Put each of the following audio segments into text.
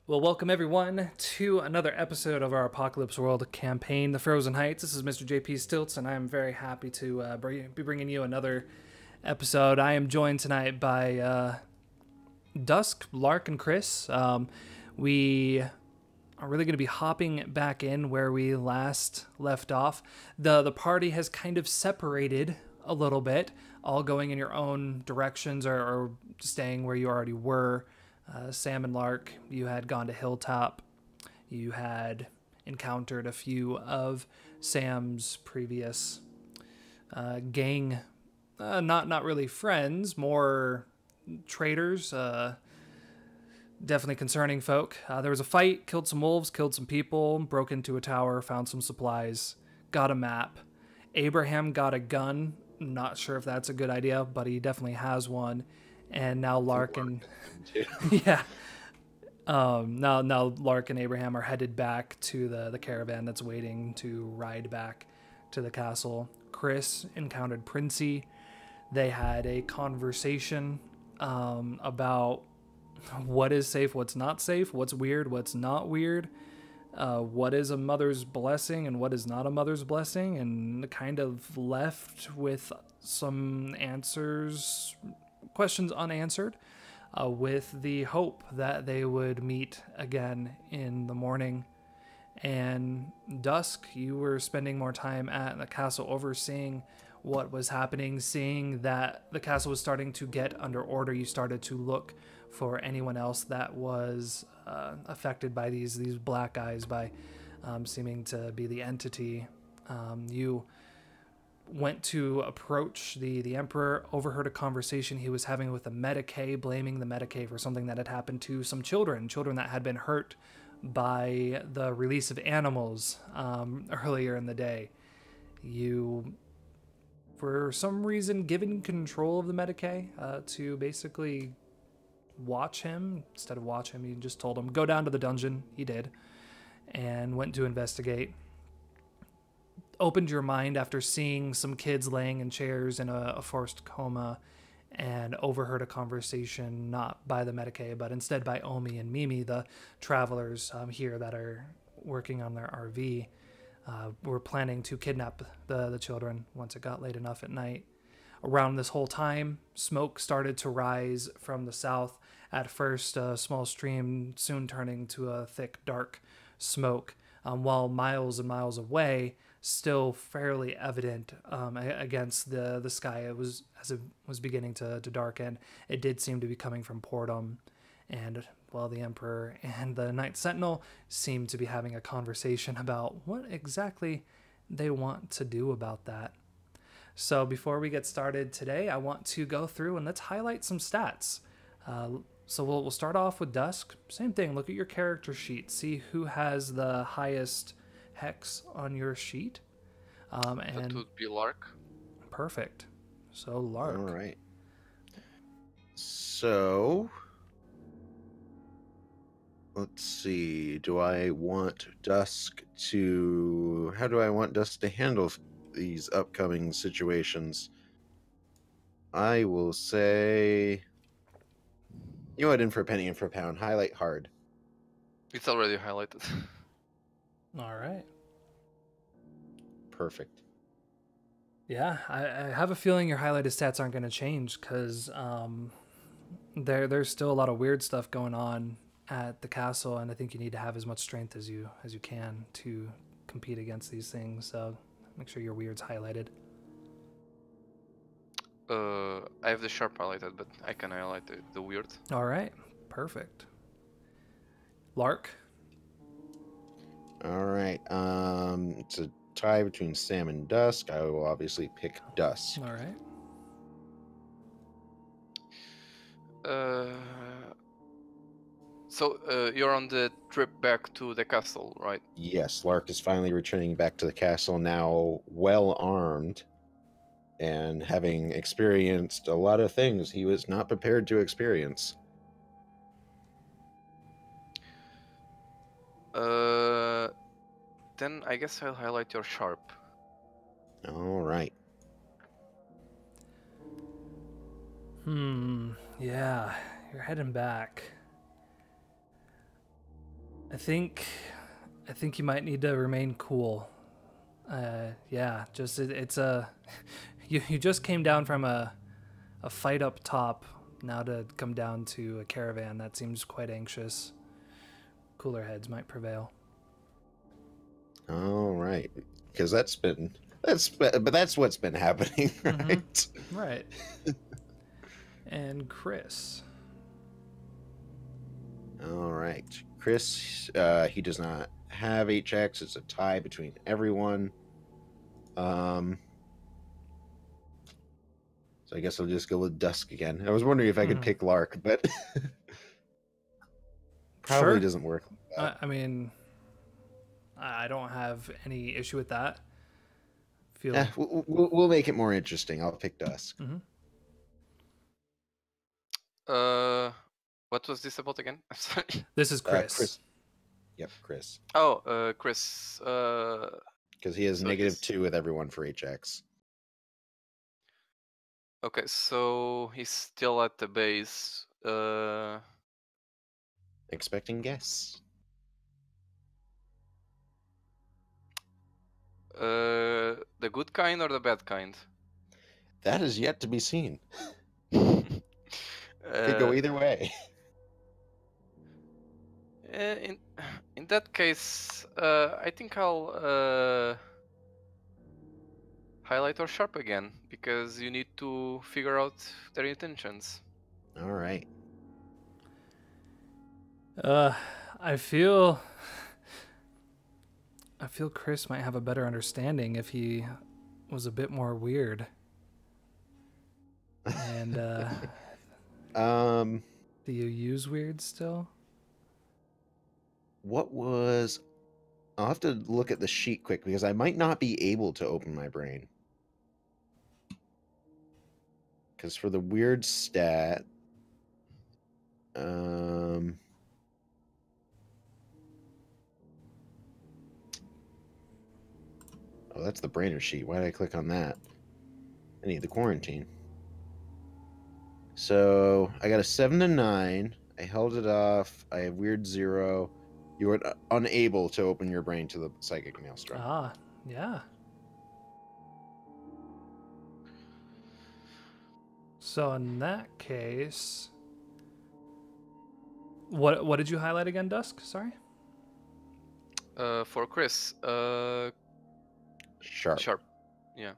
Well, welcome everyone to another episode of our Apocalypse World campaign, The Frozen Heights. This is Mr. JP Stilts, and I am very happy to be bringing you another episode. I am joined tonight by Dusk, Lark, and Chris. We are really going to be hopping back in where we last left off. The party has kind of separated a little bit, all going in your own directions or staying where you already were. Sam and Lark, you had gone to Hilltop. You had encountered a few of Sam's previous gang, not really friends, more traitors, definitely concerning folk. There was a fight, killed some wolves, killed some people, broke into a tower, found some supplies, got a map. Abraham got a gun. Not sure if that's a good idea, but he definitely has one. And now Lark and yeah, now Lark and Abraham are headed back to the caravan that's waiting to ride back to the castle. Chris encountered Princey. They had a conversation about what is safe, what's not safe, what's weird, what's not weird, what is a mother's blessing and what is not a mother's blessing, and kind of left with some questions unanswered, with the hope that they would meet again in the morning. And Dusk, you were spending more time at the castle overseeing what was happening, seeing that the castle was starting to get under order. You started to look for anyone else that was affected by these black eyes, by seeming to be the entity. You went to approach the Emperor, overheard a conversation he was having with the Medicae, blaming the Medicae for something that had happened to some children that had been hurt by the release of animals earlier in the day. You, for some reason, given control of the Medicae to basically watch him. Instead of watch him, you just told him, go down to the dungeon. He did, and went to investigate. Opened your mind after seeing some kids laying in chairs in a forced coma, and overheard a conversation not by the Medicae, but instead by Omi and Mimi, the travelers here that are working on their RV. Were planning to kidnap the children once it got late enough at night. Around this whole time, smoke started to rise from the south. At first, a small stream, soon turning to a thick, dark smoke, while miles and miles away, still fairly evident against the sky. It was, as it was beginning to darken, it did seem to be coming from Portum. And, well, the Emperor and the Night Sentinel seemed to be having a conversation about what exactly they want to do about that. So before we get started today, I want to go through and let's highlight some stats. So we'll start off with Dusk. Same thing, look at your character sheet, see who has the highest hex on your sheet. And that would be Lark. Perfect. So Lark. All right. So let's see. How do I want Dusk to handle these upcoming situations? I will say, you went in for a penny and for a pound. Highlight hard. It's already highlighted. All right. Perfect. Yeah, I have a feeling your highlighted stats aren't going to change because there's still a lot of weird stuff going on at the castle, and I think you need to have as much strength as you can to compete against these things. So make sure your weird's highlighted. I have the sharp highlighted, but I can highlight the weird. All right, perfect. Lark. All right. It's a tie between Sam and Dusk. I will obviously pick Dusk. All right. So you're on the trip back to the castle, right? Yes, Lark is finally returning back to the castle, now well armed and having experienced a lot of things he was not prepared to experience. Then I guess I'll highlight your sharp. All right. Yeah, you're heading back. I think you might need to remain cool. Yeah, just it's a you just came down from a fight up top. Now to come down to a caravan that seems quite anxious. Cooler heads might prevail. All right, because that's what's been happening, right? Mm-hmm. Right. And Chris. All right, Chris. He does not have 8 checks. It's a tie between everyone. So I guess I'll just go with Dusk again. I was wondering if I could pick Lark, but probably doesn't work like that. I mean, I don't have any issue with that. We'll make it more interesting. I'll pick Dusk. Mm-hmm. What was this about again? I'm sorry. This is Chris. Chris. Yep, Chris. Oh, Chris. Because he has so -2 with everyone for 8 checks. Okay, so he's still at the base. Expecting guests. The good kind or the bad kind? That is yet to be seen. Could go either way. In that case, I think I'll highlight or sharp again, because you need to figure out their intentions. All right. I feel Chris might have a better understanding if he was a bit more weird. And do you use weird still? What was... I'll have to look at the sheet quick because I might not be able to open my brain. Because for the weird stat... Oh, that's the brainer sheet. Why did I click on that? I need the quarantine. So I got a 7 to 9. I held it off. I have weird 0. You were unable to open your brain to the psychic maelstrom. Ah, yeah. So in that case, what did you highlight again, Dusk? Sorry. For Chris, Sharp. Sharp. Yeah.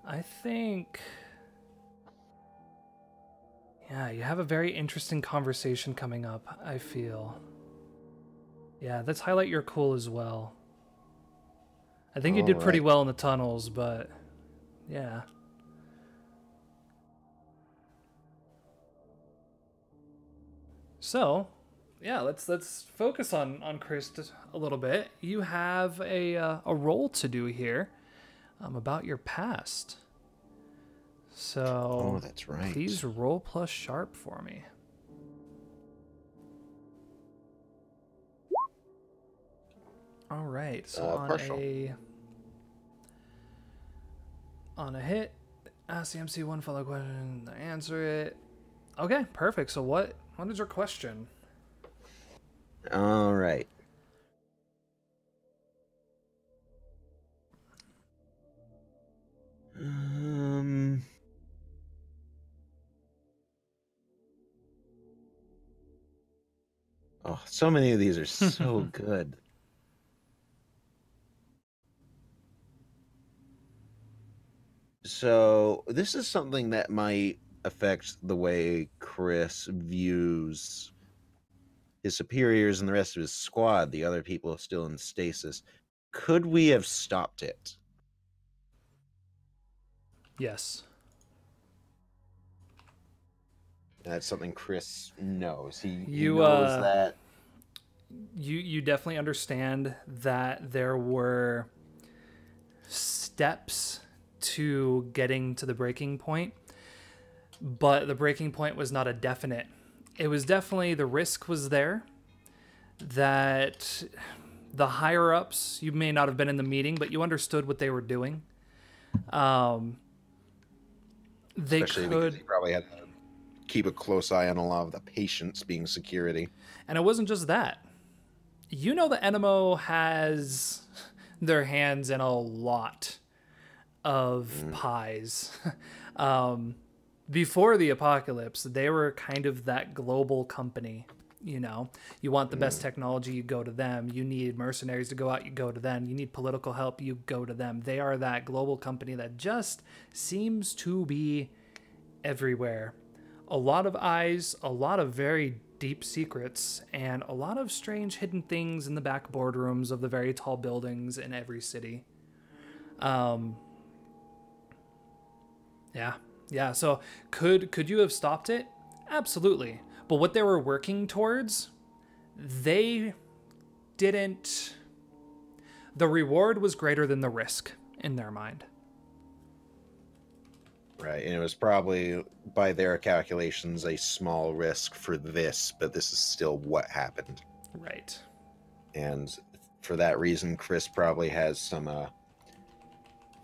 I think, yeah, you have a very interesting conversation coming up, I feel. Yeah, let's highlight your cool as well. I think you did pretty well in the tunnels, but yeah. So, yeah, let's focus on Chris a little bit. You have a role to do here about your past. So, that's right. Please roll plus sharp for me. All right. So on a hit, ask the MC one follow question, answer it. Okay, perfect. So what is your question? All right. Oh, so many of these are so good. So this is something that might affect the way Chris views his superiors and the rest of his squad, the other people still in stasis. Could we have stopped it? Yes. That's something Chris knows. He knows that. You definitely understand that there were steps to getting to the breaking point, but the breaking point was not a definite. It was definitely, the risk was there that the higher ups, you may not have been in the meeting, but you understood what they were doing. They Especially because could, he probably had to keep a close eye on a lot of the patients being security. and it wasn't just that. You know, the Enemo has their hands in a lot of pies. Before the apocalypse, they were kind of that global company. You know, you want the best technology, you go to them. You need mercenaries to go out, you go to them. You need political help, you go to them. They are that global company that just seems to be everywhere. A lot of eyes, a lot of very deep secrets, and a lot of strange hidden things in the back boardrooms of the very tall buildings in every city. Yeah. So could you have stopped it? Absolutely. But what they were working towards, they didn't. The reward was greater than the risk in their mind. Right, and it was probably, by their calculations, a small risk for this, but this is still what happened. Right. And for that reason, Chris probably has some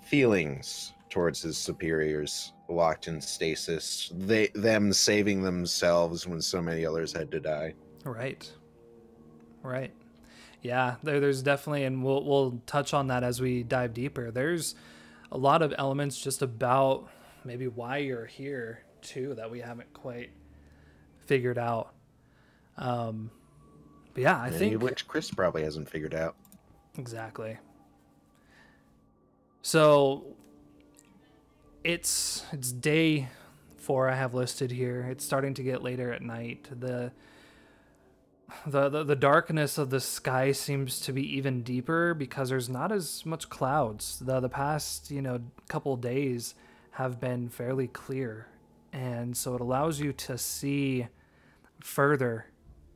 feelings towards his superiors locked in stasis. Them saving themselves when so many others had to die. Right. Yeah, there's definitely, and we'll touch on that as we dive deeper. There's a lot of elements just about maybe why you're here too that we haven't quite figured out. But yeah, I think which Chris probably hasn't figured out. Exactly. So it's day 4 I have listed here. It's starting to get later at night. The darkness of the sky seems to be even deeper because there's not as much clouds. The past, couple days have been fairly clear. And so it allows you to see further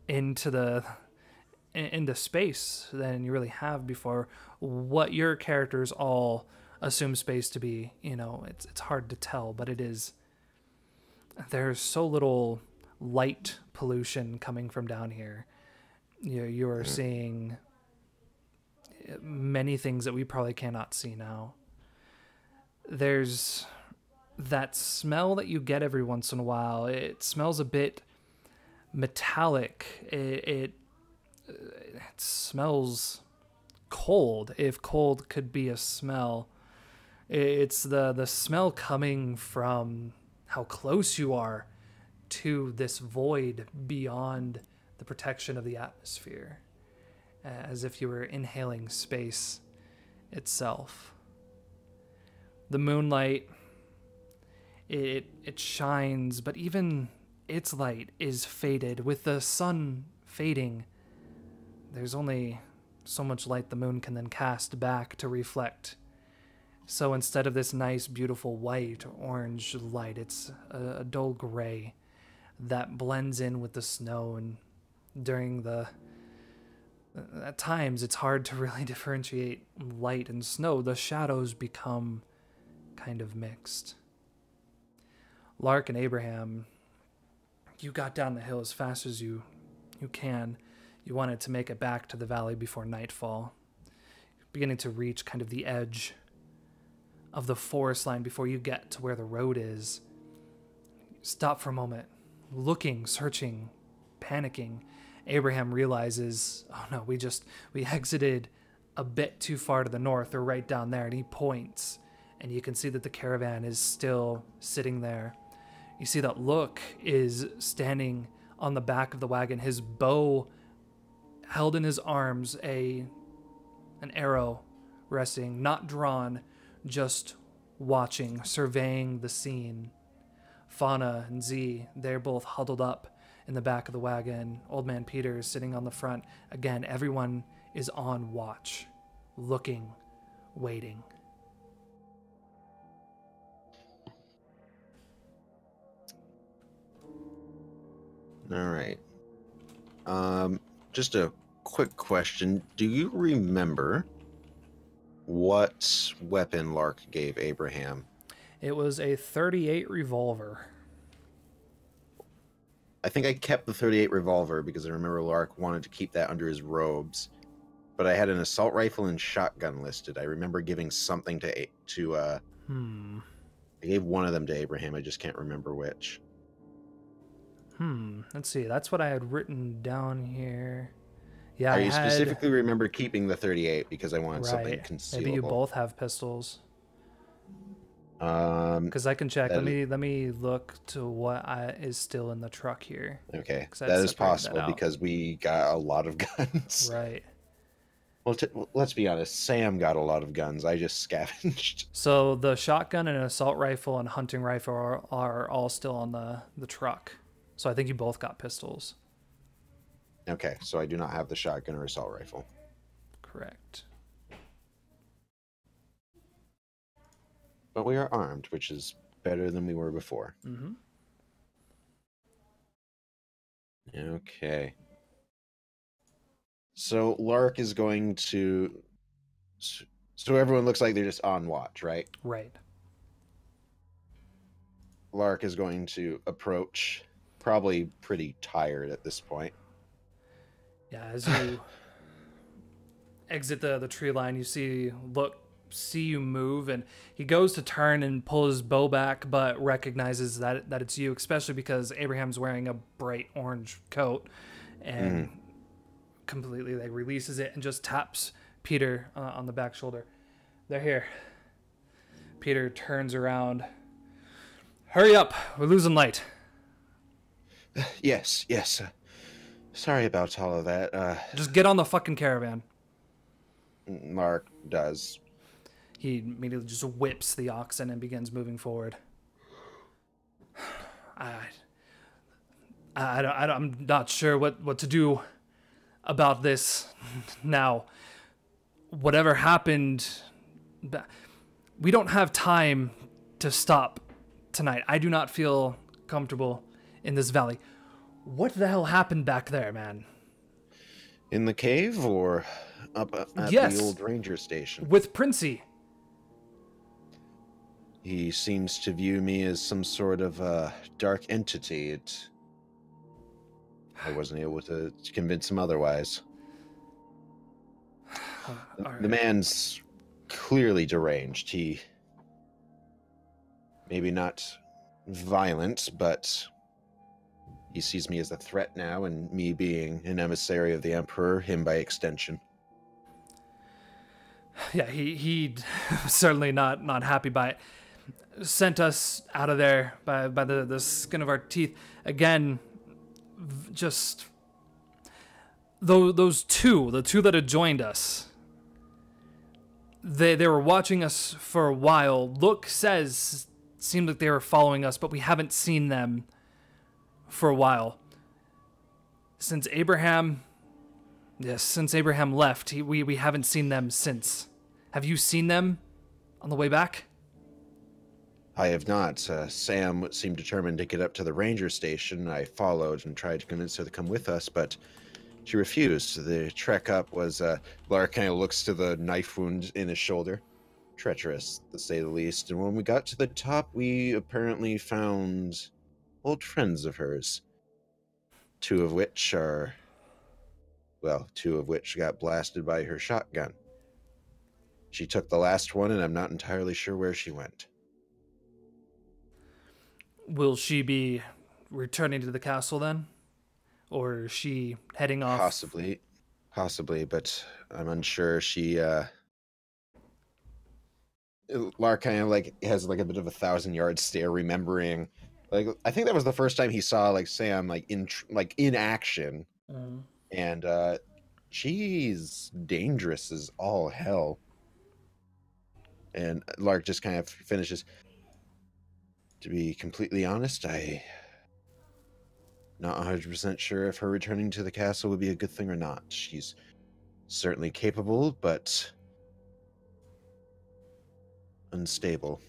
into space than you really have before. What your characters all assume space to be, it's hard to tell, but it is. There's so little light pollution coming from down here. You are seeing many things that we probably cannot see now. There's that smell that you get every once in a while. It smells a bit metallic. It smells cold, if cold could be a smell. It's the smell coming from how close you are to this void beyond the protection of the atmosphere, as if you were inhaling space itself. The moonlight, it shines, but even its light is faded. With the sun fading, there's only so much light the moon can then cast back to reflect. So instead of this nice, beautiful white or orange light, it's a dull gray that blends in with the snow. And during at times, it's hard to really differentiate light and snow. The shadows become kind of mixed. Lark and Abraham, you got down the hill as fast as you can. You wanted to make it back to the valley before nightfall. Beginning to reach kind of the edge of the forest line before you get to where the road is. Stop for a moment, looking, searching, panicking. Abraham realizes, oh no, we exited a bit too far to the north. They're right down there, and he points, and you can see that the caravan is still sitting there. You see that Look is standing on the back of the wagon, his bow held in his arms, an arrow resting, not drawn, just watching, surveying the scene. Fauna and Z, they're both huddled up in the back of the wagon. Old Man Peter is sitting on the front. Again, everyone is on watch, looking, waiting. All right. Just a quick question. Do you remember what weapon Lark gave Abraham? It was a .38 revolver. I think I kept the .38 revolver because I remember Lark wanted to keep that under his robes. But I had an assault rifle and shotgun listed. I remember giving something to I gave one of them to Abraham. I just can't remember which. Let's see. That's what I had written down here. Yeah, I I had... specifically remember keeping the 38 because I wanted something Right. concealable. Maybe you both have pistols. Um, Because I can check. that Let me look to what is still in the truck here. Okay, 'Cause I'd that is separated that possible out. because we got a lot of guns. Right. Well, let's be honest. Sam got a lot of guns. I just scavenged. So the shotgun and an assault rifle and hunting rifle are all still on the truck. So I think you both got pistols. Okay, so I do not have the shotgun or assault rifle. Correct. But we are armed, which is better than we were before. Mm-hmm. Okay. So Lark is going to... So everyone looks like they're just on watch, right? Right. Lark is going to approach, probably pretty tired at this point. Yeah, as you exit the tree line, you see you move, and he goes to turn and pull his bow back, but recognizes that it's you, especially because Abraham's wearing a bright orange coat, and completely like releases it and just taps Peter on the back shoulder. They're here. Peter turns around. Hurry up, we're losing light. Yes. Sorry about all of that. Just get on the fucking caravan. Lark does. He immediately just whips the oxen and begins moving forward. I'm not sure what to do about this now. Whatever happened, we don't have time to stop tonight. I do not feel comfortable in this valley. What the hell happened back there, man? In the cave or up at Yes. the old ranger station? With Princey. He seems to view me as some sort of dark entity. I wasn't able to convince him otherwise. The man's clearly deranged. He maybe not violent, but he sees me as a threat now, and me being an emissary of the Emperor, him by extension. Yeah, he certainly not happy by it. Sent us out of there by the skin of our teeth. Again, just the two that had joined us. They were watching us for a while. Look seemed like they were following us, but we haven't seen them for a while. Since Abraham left, we haven't seen them since. Have you seen them on the way back? I have not. Sam seemed determined to get up to the ranger station. I followed and tried to convince her to come with us, but she refused. The trek up was... Lark kind of looks to the knife wound in his shoulder. Treacherous, to say the least. And when we got to the top, we apparently found old friends of hers. Two of which got blasted by her shotgun. She took the last one, and I'm not entirely sure where she went. Will she be returning to the castle then? Or is she heading off? Possibly, but I'm unsure. Lark kind of like has like a bit of a 1,000-yard stare, remembering, like, I think that was the first time he saw like Sam in action, and she's dangerous as all hell. And Lark just kind of finishes. To be completely honest, I'm not 100% sure if her returning to the castle would be a good thing or not. She's certainly capable, but unstable.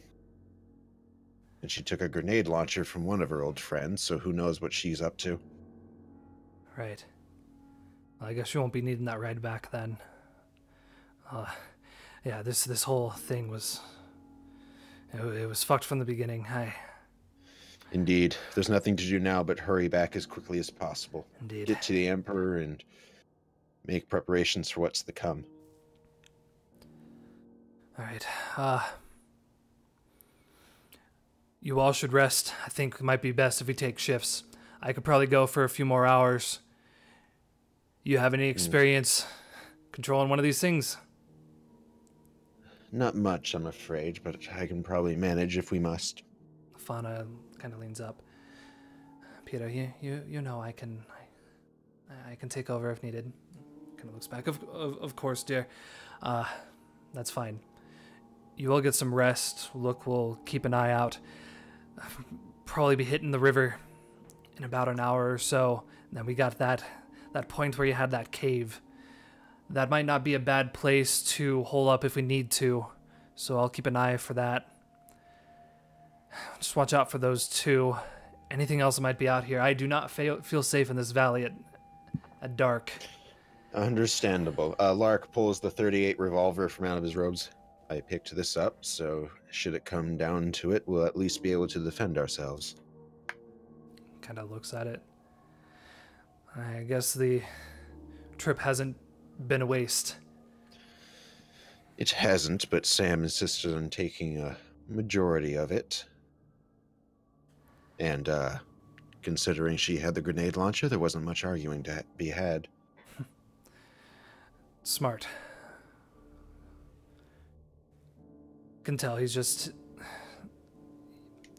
And she took a grenade launcher from one of her old friends, so who knows what she's up to. Right. Well, I guess you won't be needing that ride back then. Yeah, this whole thing was... It was fucked from the beginning. Indeed. There's nothing to do now but hurry back as quickly as possible. Indeed. Get to the Emperor and make preparations for what's to come. All right. You all should rest. I think it might be best if we take shifts. I could probably go for a few more hours. You have any experience controlling one of these things? Not much, I'm afraid, but I can probably manage if we must. Fauna kind of leans up. Peter, you know I can take over if needed. Kind of looks back. Of course, dear. That's fine. You all get some rest. Look, we'll keep an eye out. Probably be hitting the river in about an hour or so. And then we got that point where you had that cave. That might not be a bad place to hole up if we need to. So I'll keep an eye for that. Just watch out for those two. Anything else that might be out here. I do not feel safe in this valley at dark. Understandable. Lark pulls the .38 revolver from out of his robes. I picked this up, so should it come down to it, we'll at least be able to defend ourselves. Kind of looks at it. I guess the trip hasn't been a waste. It hasn't, but Sam insisted on taking a majority of it. And, considering she had the grenade launcher, there wasn't much arguing to be had. Smart. Can tell he's just...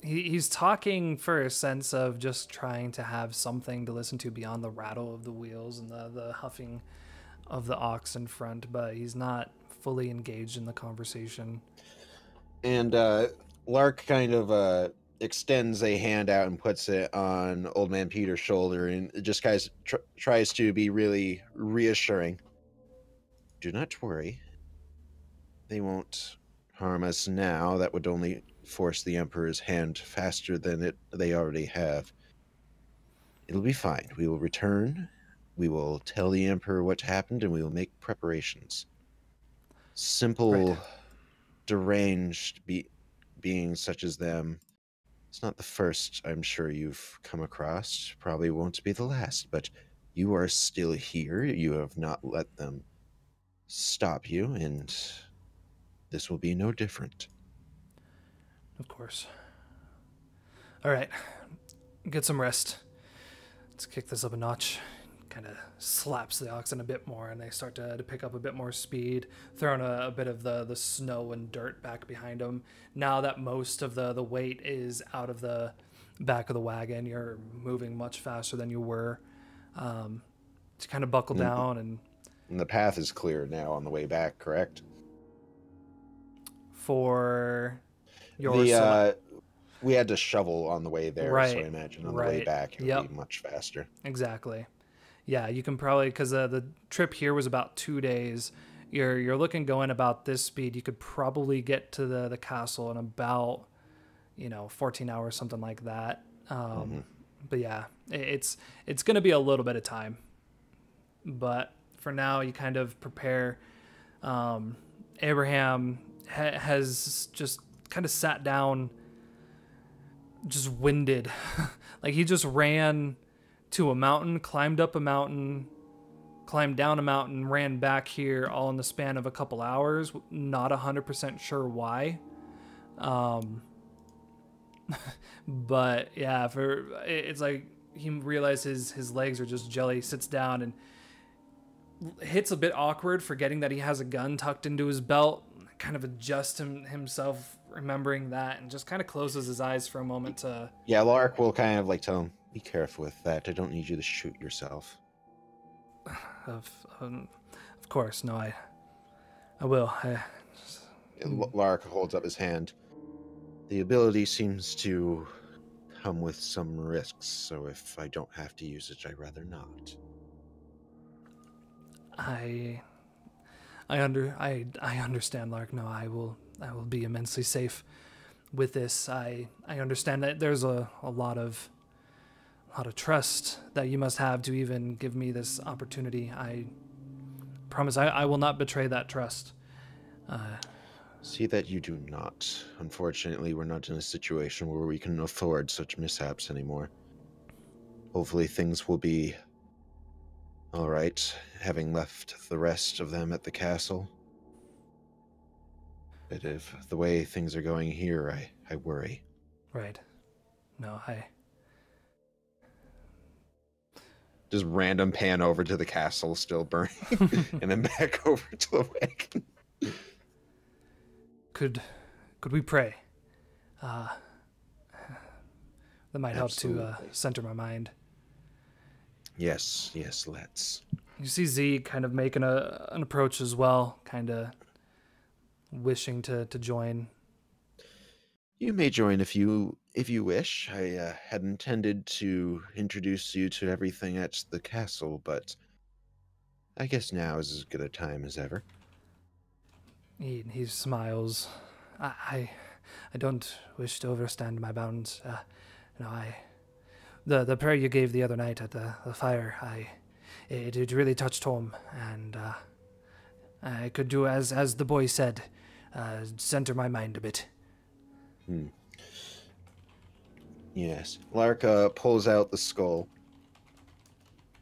He's talking for a sense of just trying to have something to listen to beyond the rattle of the wheels and the huffing of the ox in front, but he's not fully engaged in the conversation. And Lark kind of extends a hand out and puts it on Old Man Peter's shoulder and just guys tries to be really reassuring. Do not worry. They won't harm us now. That would only force the Emperor's hand faster than they already have. It'll be fine. We will return. We will tell the Emperor what happened, and we will make preparations. Simple, right. Deranged beings such as them. It's not the first I'm sure you've come across. Probably won't be the last, but you are still here. You have not let them stop you, and this will be no different. Of course. All right. Get some rest. Let's kick this up a notch. Kind of slaps the oxen a bit more, and they start to pick up a bit more speed, throwing a bit of the snow and dirt back behind them. Now that most of the weight is out of the back of the wagon, you're moving much faster than you were. To kind of buckle down. And the path is clear now on the way back, correct? For your we had to shovel on the way there, right, so I imagine on the way back it would be much faster. Exactly. Yeah, you can probably, because the trip here was about 2 days. You're looking going about this speed. You could probably get to the castle in about 14 hours, something like that. But yeah, it's going to be a little bit of time. But for now, you kind of prepare. Abraham has just kind of sat down, just winded. Like he just ran to a mountain, climbed up a mountain, climbed down a mountain, ran back here all in the span of a couple hours. Not 100% sure why. But yeah, it's like he realizes his legs are just jelly, sits down and hits a bit awkward, forgetting that he has a gun tucked into his belt, kind of adjusts himself, remembering that, and just kind of closes his eyes for a moment to... Yeah, Lark will kind of like tell him, be careful with that. I don't need you to shoot yourself. Of course, no, I will. Lark holds up his hand. The ability seems to come with some risks, so if I don't have to use it, I'd rather not. I understand, Lark. No, I will be immensely safe with this. I understand that there's a lot of trust that you must have to even give me this opportunity. I promise I will not betray that trust. See that you do not. Unfortunately, we're not in a situation where we can afford such mishaps anymore. Hopefully things will be all right, having left the rest of them at the castle. But if the way things are going here, I worry. Right. No, Just random pan over to the castle still burning, and then back over to the wagon. Could we pray? That might help to Absolutely. center my mind. Yes, let's. You see Z kind of making an approach as well, kind of wishing to join. You may join if you wish. I had intended to introduce you to everything at the castle, but I guess now is as good a time as ever. He smiles. I don't wish to overstand my bounds. No, the prayer you gave the other night at the fire, it really touched home, and I could do as the boy said, center my mind a bit. Yes. Lark pulls out the skull.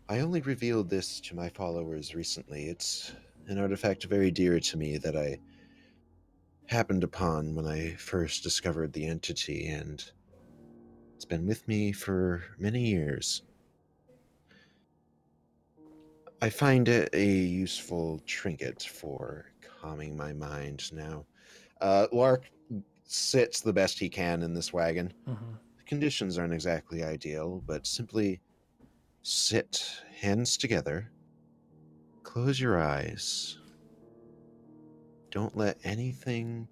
I only revealed this to my followers recently. It's an artifact very dear to me that I happened upon when I first discovered the entity, and it's been with me for many years. I find it a useful trinket for calming my mind now. Lark sits the best he can in this wagon. Mm-hmm. The conditions aren't exactly ideal, but simply sit, hands together, close your eyes. Don't let anything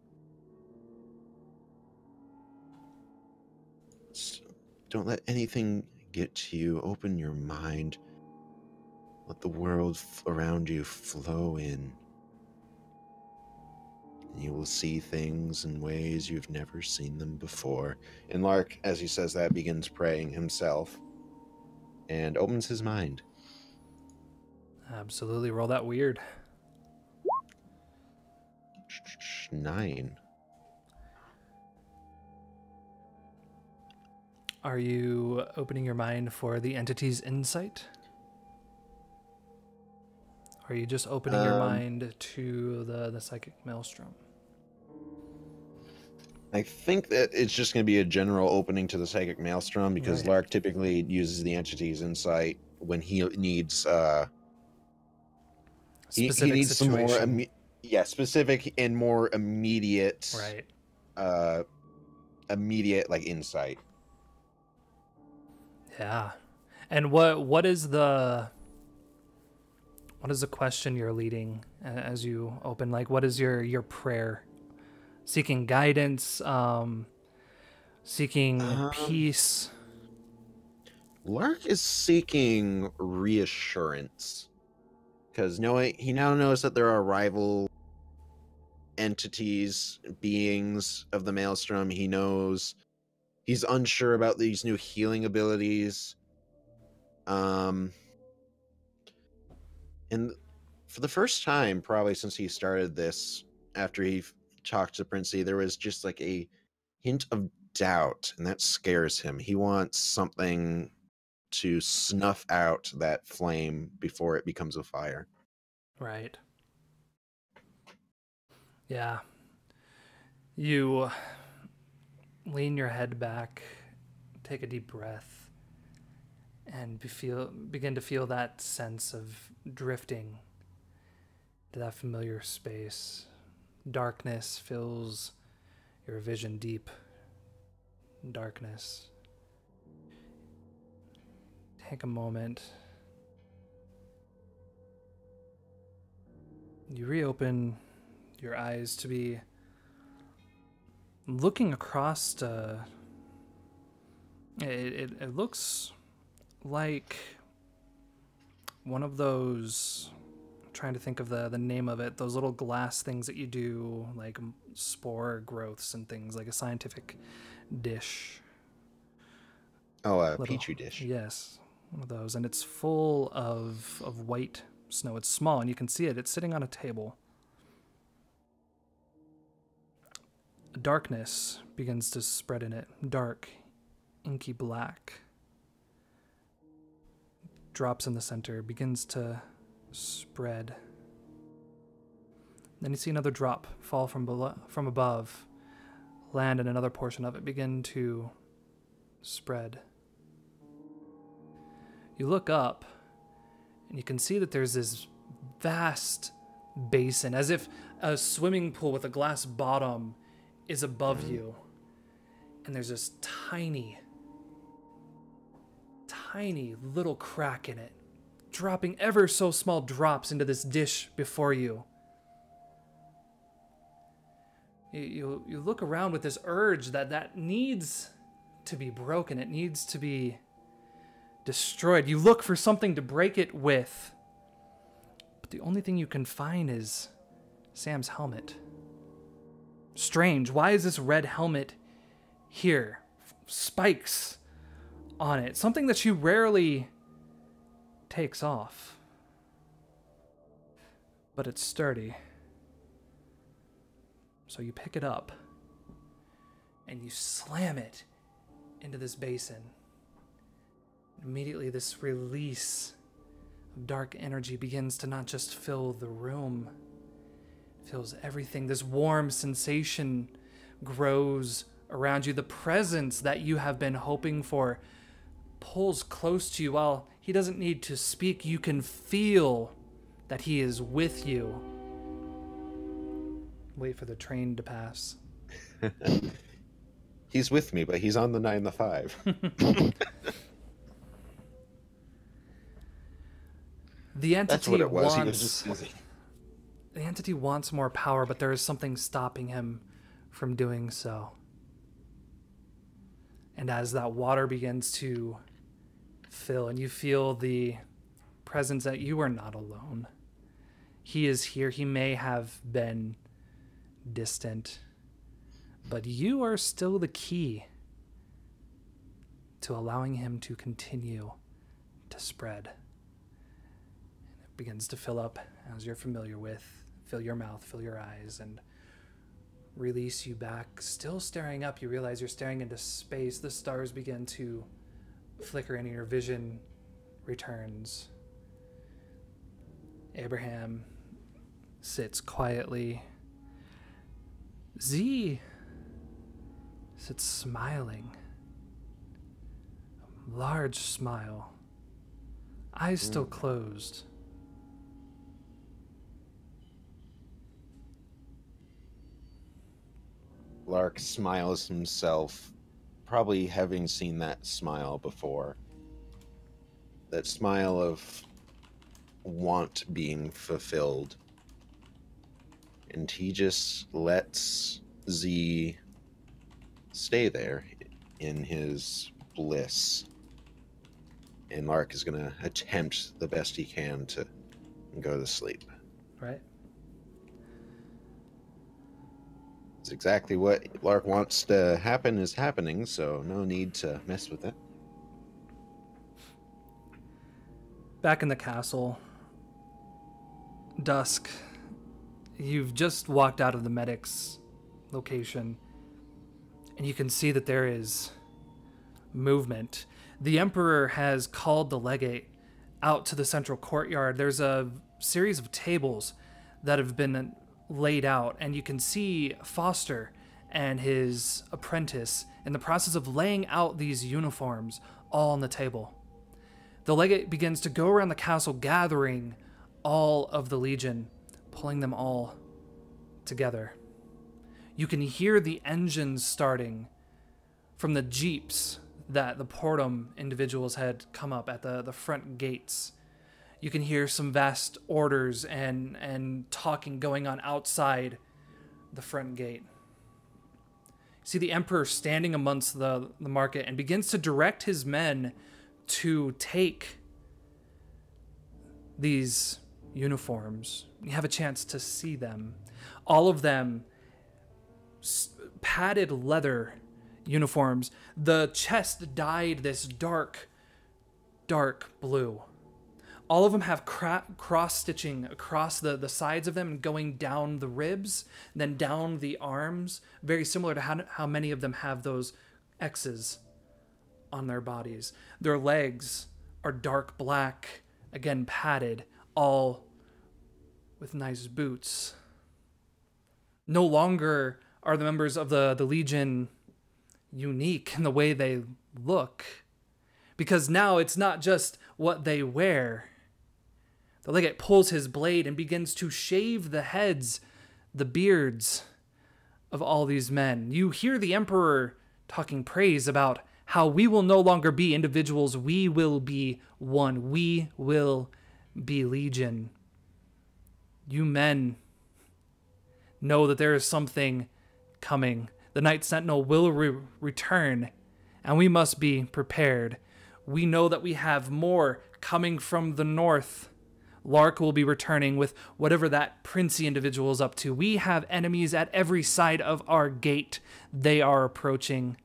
get to you. Open your mind. Let the world around you flow in. And you will see things in ways you've never seen them before. And Lark, as he says that, begins praying himself and opens his mind. Absolutely. Roll that weird. 9. Are you opening your mind for the entity's insight? Or are you just opening your mind to the psychic maelstrom? I think that it's just going to be a general opening to the psychic maelstrom, because Right. Lark typically uses the entity's insight when he needs he Specific needs some more situation. specific and more immediate Right. immediate like insight. Yeah. And what is the question you're leading as you open? Like, what is your prayer? Seeking guidance, seeking peace. Lark is seeking reassurance, because he now knows that there are rival entities, beings of the Maelstrom. He knows he's unsure about these new healing abilities. And for the first time, probably since he started this, after he talked to Princey, there was just like a hint of doubt, and that scares him. He wants something to snuff out that flame before it becomes a fire. Right. Yeah. You lean your head back, take a deep breath, and begin to feel that sense of drifting to that familiar space. Darkness fills your vision, deep darkness. Take a moment. You reopen your eyes to be looking across it looks like one of those, I'm trying to think of the name of it, those little glass things that you do, like spore growths and things, like a scientific dish. Oh, a petri dish. Yes, one of those, and it's full of white snow. It's small, and you can see it. It's sitting on a table. Darkness begins to spread in it. Dark, inky black. Drops in the center, begins to spread. Then you see another drop fall from above. land and another portion of it begin to spread. You look up and you can see that there's this vast basin, as if a swimming pool with a glass bottom is above you. And there's this tiny little crack in it, dropping ever so small drops into this dish before you. You look around with this urge that needs to be broken. It needs to be destroyed. You look for something to break it with. But the only thing you can find is Sam's helmet. Strange. Why is this red helmet here? Spikes on it. Something that she rarely takes off. But it's sturdy. So you pick it up and you slam it into this basin. Immediately this release of dark energy begins to not just fill the room, it fills everything. This warm sensation grows around you. The presence that you have been hoping for pulls close to you. While he doesn't need to speak, you can feel that he is with you. Wait for the train to pass. He's with me, but he's on the 9 to 5. The entity That's what it was. wants, He was just busy. The entity wants more power, but there is something stopping him from doing so. And as that water begins to fill and you feel the presence that you are not alone. He is here. He may have been distant, but you are still the key to allowing him to continue to spread. And it begins to fill up, as you're familiar with, fill your mouth, fill your eyes, and release you back. Still staring up, you realize you're staring into space. The stars begin to flicker and your vision returns. Abraham sits quietly. Z sits smiling. A large smile. Eyes still closed. Lark smiles himself, probably having seen that smile before. That smile of want being fulfilled. And he just lets Z stay there in his bliss. And Lark is going to attempt the best he can to go to sleep. Right? It's exactly what Lark wants to happen is happening, so no need to mess with it. Back in the castle, Dusk, you've just walked out of the medic's location, and you can see that there is movement. The Emperor has called the legate out to the central courtyard. There's a series of tables that have been laid out, and you can see Foster and his apprentice in the process of laying out these uniforms all on the table. The legate begins to go around the castle, gathering all of the Legion, pulling them all together. You can hear the engines starting from the jeeps that the Portum individuals had come up at the front gates. You can hear some vast orders and talking going on outside the front gate. See the Emperor standing amongst the market and begins to direct his men to take these uniforms. You have a chance to see them. All of them padded leather uniforms. The chest dyed this dark blue. All of them have cross-stitching across the sides of them and going down the ribs, then down the arms, very similar to how many of them have those X's on their bodies. Their legs are dark black, again padded, all with nice boots. No longer are the members of the Legion unique in the way they look? Because now it's not just what they wear. The legate pulls his blade and begins to shave the heads, the beards of all these men. You hear the Emperor talking praise about how we will no longer be individuals. We will be one. We will be Legion. You men know that there is something coming. The Night Sentinel will return, and we must be prepared. We know that we have more coming from the north. Lark will be returning with whatever that Princey individual is up to. We have enemies at every side of our gate. They are approaching.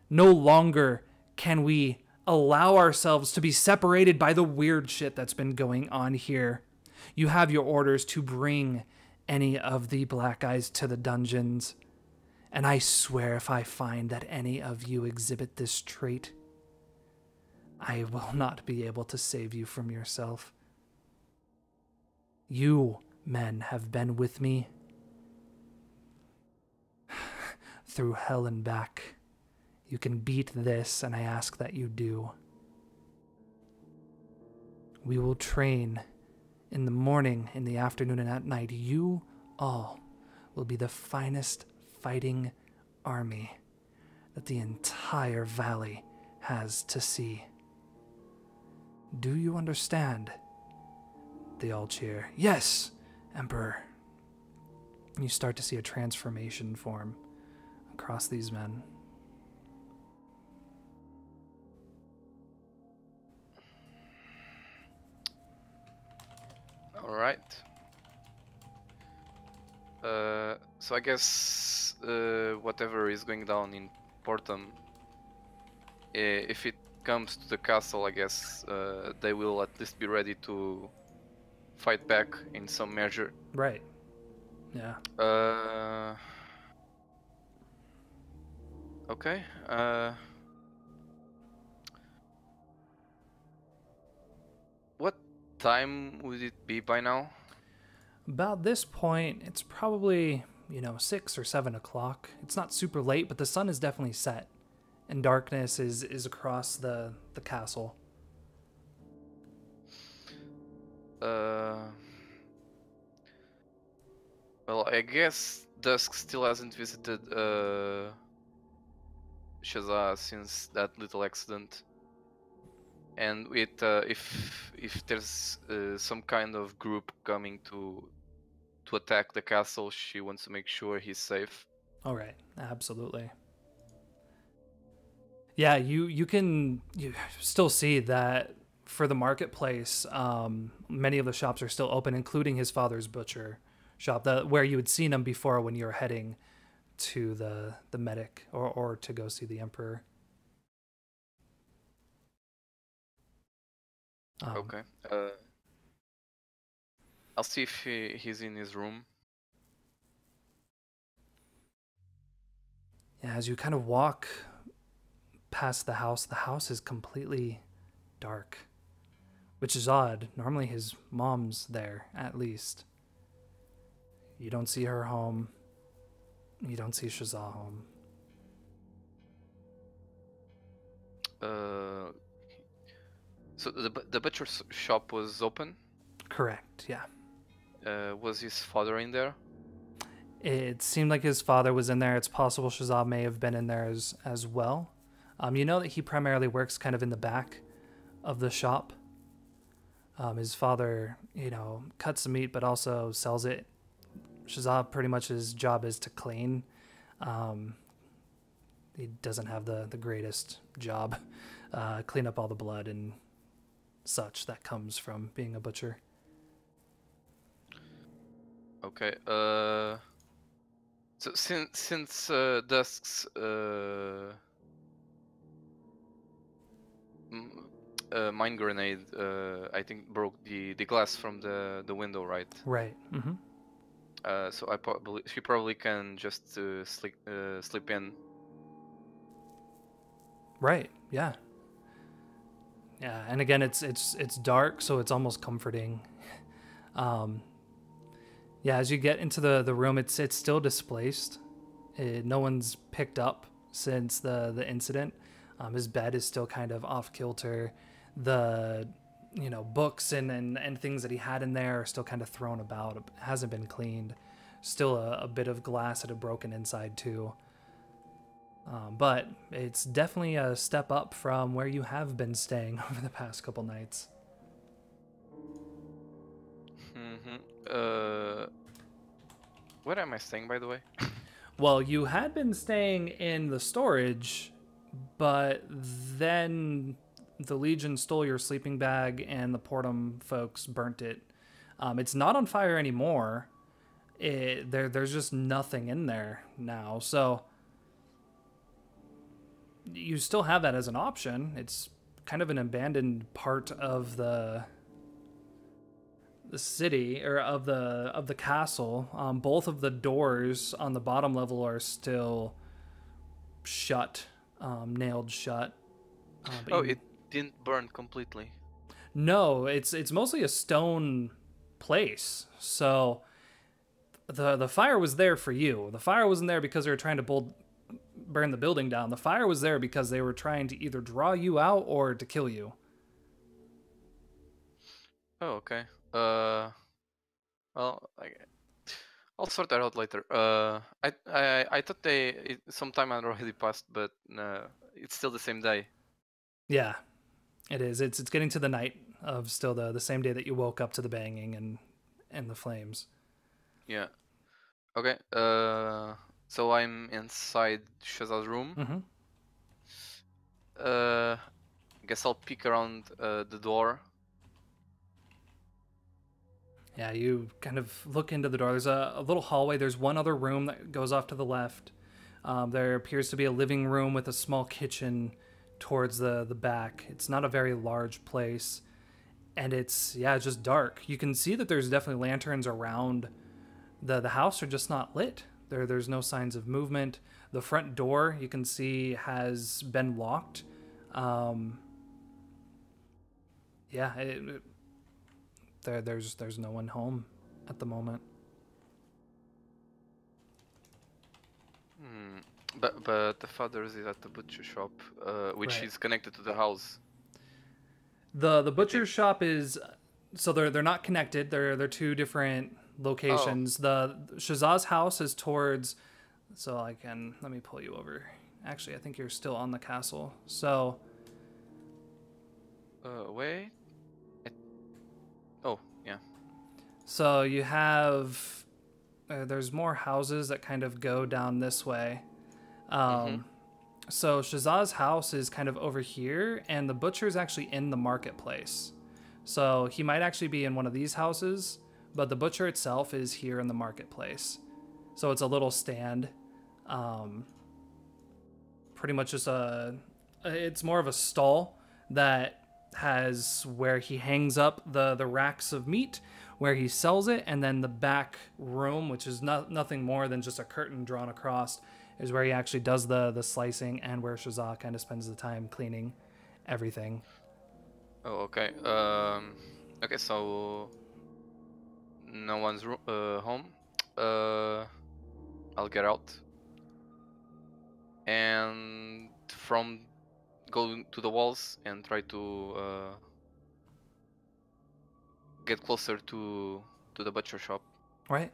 No longer can we allow ourselves to be separated by the weird shit that's been going on here. You have your orders to bring any of the Black Eyes to the dungeons. And I swear if I find that any of you exhibit this trait, I will not be able to save you from yourself. You, men, have been with me through hell and back. You can beat this, and I ask that you do. We will train in the morning, in the afternoon, and at night. You all will be the finest fighting army that the entire valley has to see. Do you understand? They all cheer. Yes, Emperor. You start to see a transformation form across these men. All right. So I guess whatever is going down in Portum, if it comes to the castle, I guess they will at least be ready to fight back in some measure. Right. Yeah. Okay. What time would it be by now? About this point, it's probably, 6 or 7 o'clock. It's not super late, but the sun is definitely set. And darkness is across the castle. Well, I guess Dusk still hasn't visited Shazza since that little accident. And with if there's some kind of group coming to attack the castle, she wants to make sure he's safe. All right, absolutely. Yeah, you still see that for the marketplace, many of the shops are still open, including his father's butcher shop, where you had seen him before when you were heading to the medic or to go see the Emperor. Okay. I'll see if he's in his room. Yeah, as you kind of walk past the house is completely dark, which is odd. Normally his mom's there, at least. You don't see her home. You don't see Shazza home. So the butcher's shop was open? Correct, yeah. Was his father in there? It seemed like his father was in there. It's possible Shazza may have been in there as well. You know that he primarily works kind of in the back of the shop. His father, cuts the meat, but also sells it. Shazza, pretty much his job is to clean. He doesn't have the greatest job. Clean up all the blood and such that comes from being a butcher. Okay. So since Dusk's mine grenade, I think broke the glass from the window, right? Right. Mm-hmm. So she probably can just slip in. Right. Yeah. Yeah, and again, it's dark, so it's almost comforting. Yeah, as you get into the room, it's still displaced. No one's picked up since the incident. His bed is still kind of off kilter. The books and things that he had in there are still kind of thrown about. It hasn't been cleaned. Still a bit of glass that had broken inside too. But it's definitely a step up from where you have been staying over the past couple nights. Where am I staying, by the way? Well, you had been staying in the storage, but then the Legion stole your sleeping bag and the Portum folks burnt it. It's not on fire anymore. There's just nothing in there now. So you still have that as an option. It's kind of an abandoned part of the city, or of the castle. Both of the doors on the bottom level are still shut, nailed shut. It didn't burn completely. No, it's mostly a stone place. So the fire was there for you. The fire wasn't there because they were trying to burn the building down. The fire was there because they were trying to either draw you out or to kill you. Oh, okay. Well, I'll sort that out later. I thought some time had already passed, but it's still the same day. Yeah, it is. It's getting to the night of still the same day that you woke up to the banging and the flames. Yeah. Okay. So I'm inside Shazza's room. I guess I'll peek around the door. Yeah, you kind of look into the door. There's a little hallway. There's one other room that goes off to the left. There appears to be a living room with a small kitchen towards the back. It's not a very large place. And it's just dark. You can see that there's definitely lanterns around. The house are just not lit. There's no signs of movement. The front door, you can see, has been locked. There's no one home at the moment. But the father's is at the butcher shop, which is connected to the house. The butcher shop is, so they're not connected. They're two different locations. The Shazza's house is towards, so let me pull you over. Actually, I think you're still on the castle. So wait. Oh, yeah. So you have, there's more houses that kind of go down this way. So Shazza's house is kind of over here, and the butcher's actually in the marketplace. So he might actually be in one of these houses, but the butcher itself is here in the marketplace. So it's a little stand. Pretty much just it's more of a stall that has where he hangs up the racks of meat, where he sells it, and then the back room, which is nothing more than just a curtain drawn across, is where he actually does the slicing, and where Shazza kind of spends the time cleaning everything. Oh, okay. Okay, so no one's home. I'll get out and go to the walls and try to get closer to the butcher shop. Right.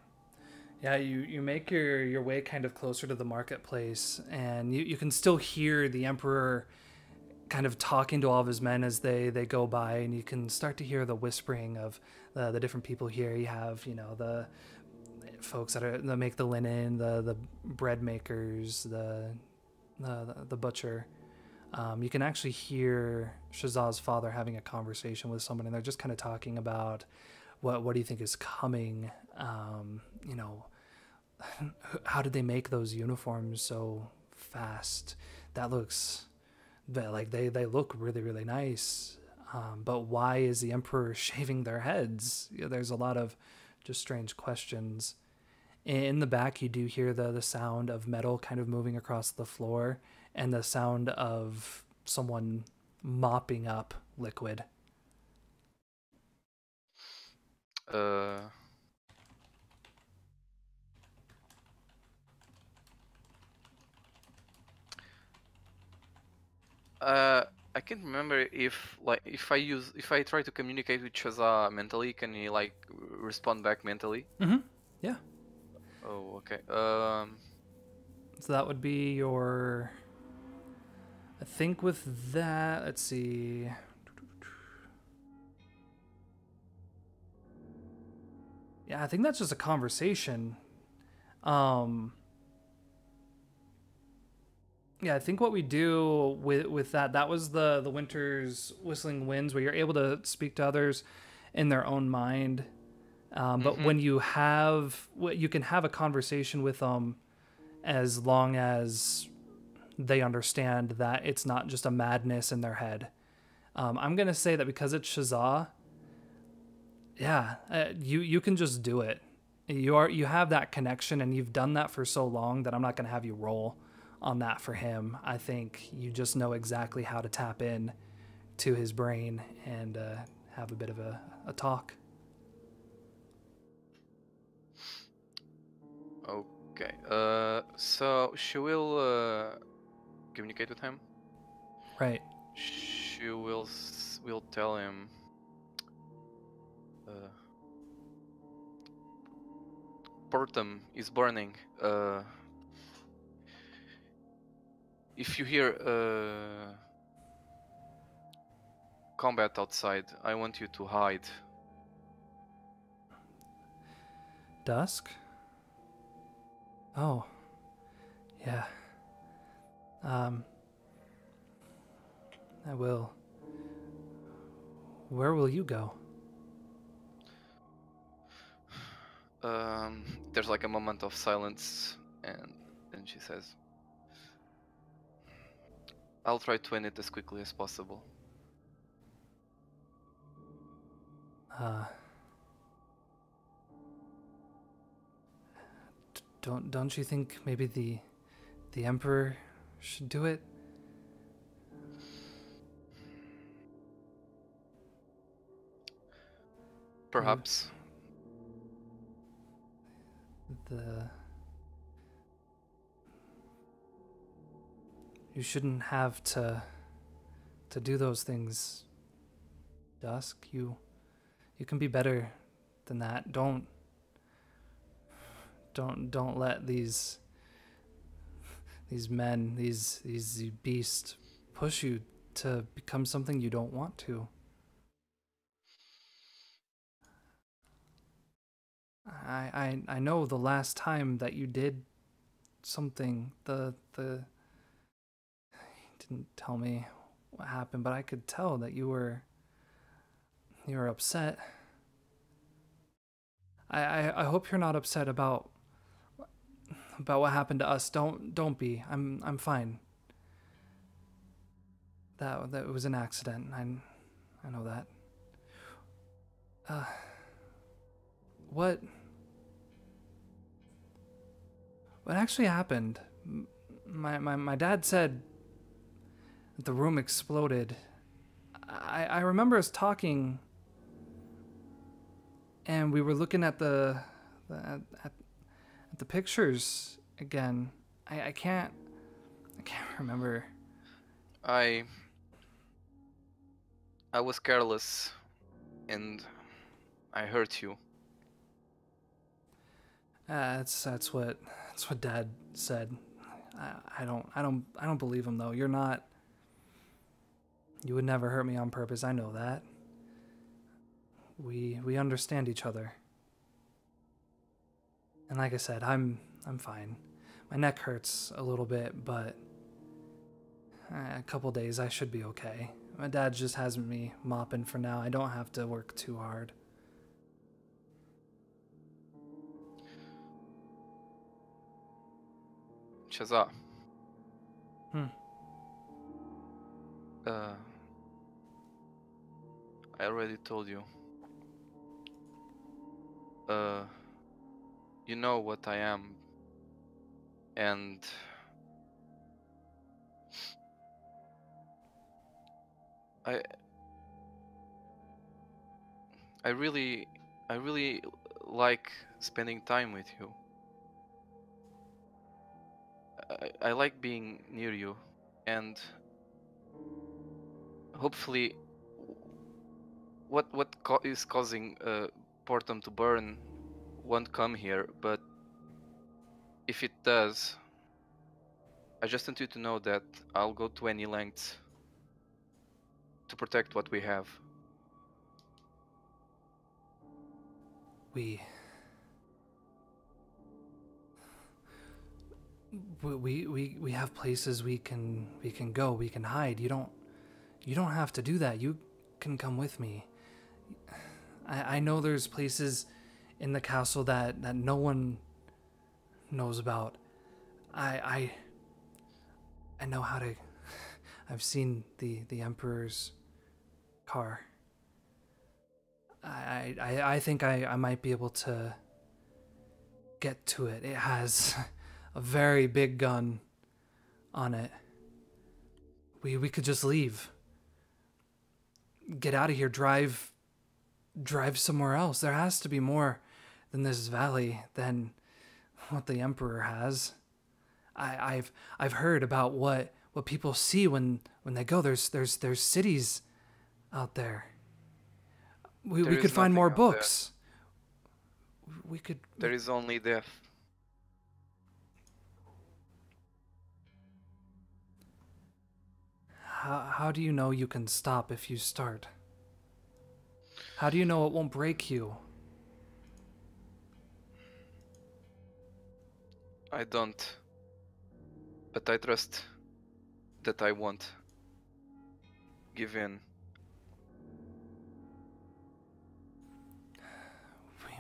Yeah, you make your way kind of closer to the marketplace, and you can still hear the Emperor kind of talking to all of his men as they go by, and you can start to hear the whispering of the different people here. You have, the folks that make the linen, the bread makers, the butcher. You can actually hear Shazza's father having a conversation with someone, and they're just kind of talking about what do you think is coming? How did they make those uniforms so fast? That looks like they look really, really nice. But why is the Emperor shaving their heads? There's a lot of just strange questions. In the back, you do hear the sound of metal kind of moving across the floor, and the sound of someone mopping up liquid. I can't remember if if I try to communicate with Shaza mentally, can he like respond back mentally? Yeah. Oh, okay. So that would be your. I think with that, let's see. Yeah, I think that's just a conversation. Yeah, I think what we do with that was the Winter's Whistling Winds, where you're able to speak to others in their own mind. But when you can have a conversation with them as long as they understand that it's not just a madness in their head. I'm gonna say that because it's Shazah, yeah, you can just do it. You have that connection, and you've done that for so long that I'm not gonna have you roll on that for him. I think you just know exactly how to tap in to his brain and have a bit of a talk. Okay. So she will communicate with him. Right. She will tell him. Portum is burning. If you hear combat outside, I want you to hide. Dusk? Oh. Yeah. I will. Where will you go? There's like a moment of silence, and then she says, I'll try to end it as quickly as possible. Don't you think maybe the Emperor should do it? Perhaps. You shouldn't have to do those things, Dusk. You can be better than that. Don't let these men, these beasts push you to become something you don't want to. I know the last time that you did something, the he didn't tell me what happened, but I could tell that you were upset. I hope you're not upset about what happened to us. Don't be. I'm fine. That was an accident. I know that. What actually happened? My dad said that the room exploded. I remember us talking, and we were looking at the pictures again. I can't remember. I was careless, and I hurt you. That's what Dad said. I don't believe him though. You're not. You would never hurt me on purpose. I know that. We understand each other. And like I said, I'm fine. My neck hurts a little bit, but a couple days I should be okay. My dad just has me mopping for now. I don't have to work too hard. Shaza. I already told you. You know what I am, and I really like spending time with you. I like being near you, and hopefully, what is causing Portum to burn won't come here. But if it does, I just want you to know that I'll go to any lengths to protect what we have. We have places we can go, we can hide. You don't have to do that. You can come with me. I know there's places in the castle that no one knows about. I know how to. I've seen the Emperor's car. I think I might be able to get to it. It has a very big gun on it. We could just leave. Get out of here, drive somewhere else. There has to be more than this valley than what the Emperor has. I've heard about what people see when they go. There's cities out there. We could find more books. We could. There is only death. How do you know you can stop if you start? How do you know it won't break you? I don't. But I trust that I won't give in.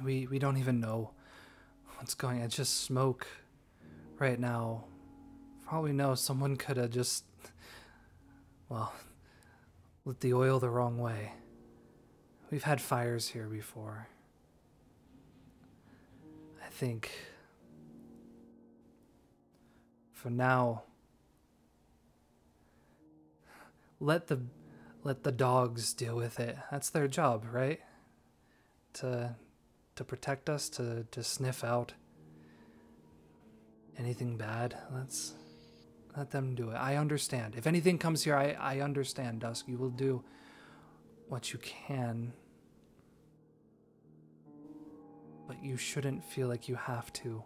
We don't even know what's going on. It's just smoke right now. For all we know, someone could have just, well, lit the oil the wrong way. We've had fires here before. I think for now, let the dogs deal with it. That's their job, right? To protect us, to sniff out anything bad. Let them do it. I understand. If anything comes here, I understand, Dusk. You will do what you can. But you shouldn't feel like you have to.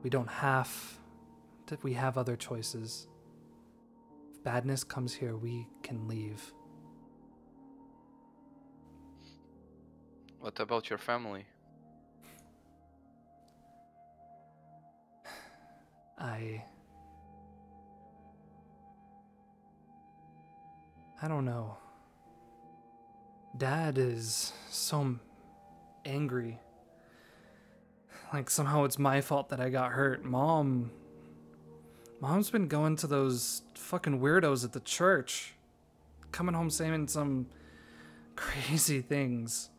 We don't have to. We have other choices. If badness comes here, we can leave. What about your family? I don't know. Dad is so angry. Like somehow it's my fault that I got hurt. Mom's been going to those fucking weirdos at the church. Coming home saying some crazy things.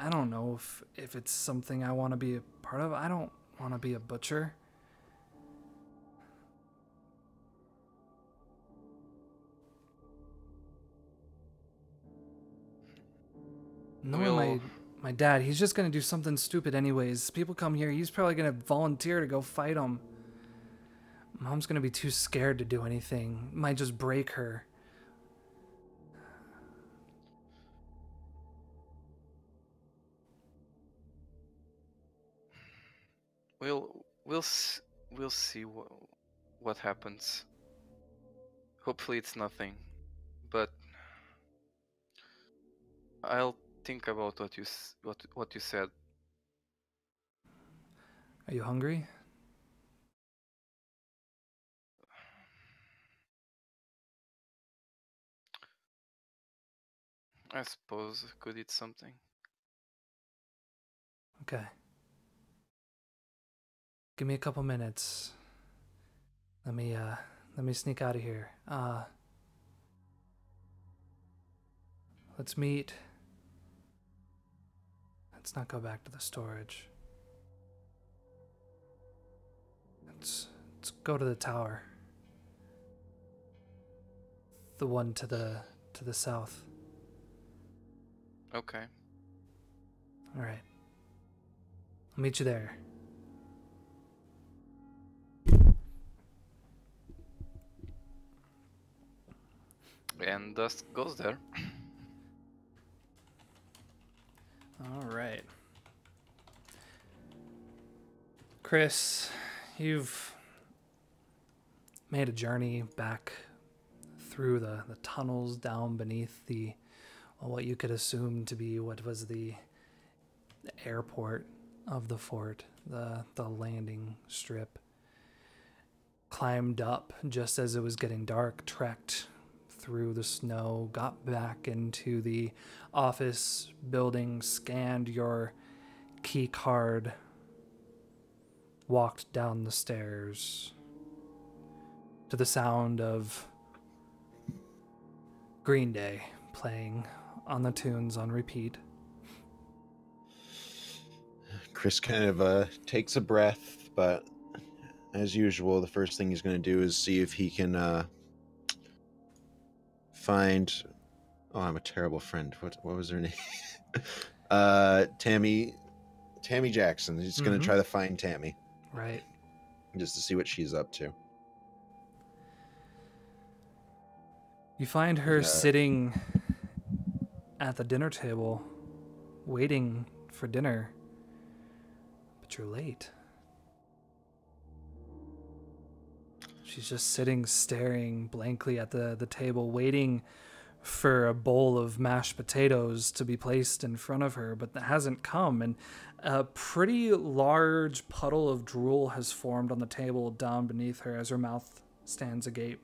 I don't know if it's something I want to be a part of. I don't want to be a butcher. Knowing my dad, he's just gonna do something stupid anyways. People come here, he's probably gonna volunteer to go fight them. Mom's gonna be too scared to do anything. Might just break her. We'll see what happens. Hopefully it's nothing, but I'll think about what you said. Are you hungry? I suppose I could eat something. Okay. Give me a couple minutes. Let me sneak out of here. Let's meet. Let's not go back to the storage. Let's go to the tower. The one to the south. Okay. All right. I'll meet you there. And Dusk goes there. All right. Chris, you've made a journey back through the tunnels down beneath what you could assume to be what was the airport of the fort, the landing strip. Climbed up just as it was getting dark, trekked through the snow, got back into the office building, scanned your key card, walked down the stairs to the sound of Green Day playing on the tunes on repeat. Chris kind of takes a breath, but as usual, the first thing he's going to do is see if he can find... Oh, I'm a terrible friend. What was her name? Tammy Jackson. He's going to try to find Tammy. Right. Just to see what she's up to. You find her sitting at the dinner table, waiting for dinner. But you're late. She's just sitting, staring blankly at the table, waiting for a bowl of mashed potatoes to be placed in front of her, but that hasn't come, and a pretty large puddle of drool has formed on the table down beneath her as her mouth stands agape.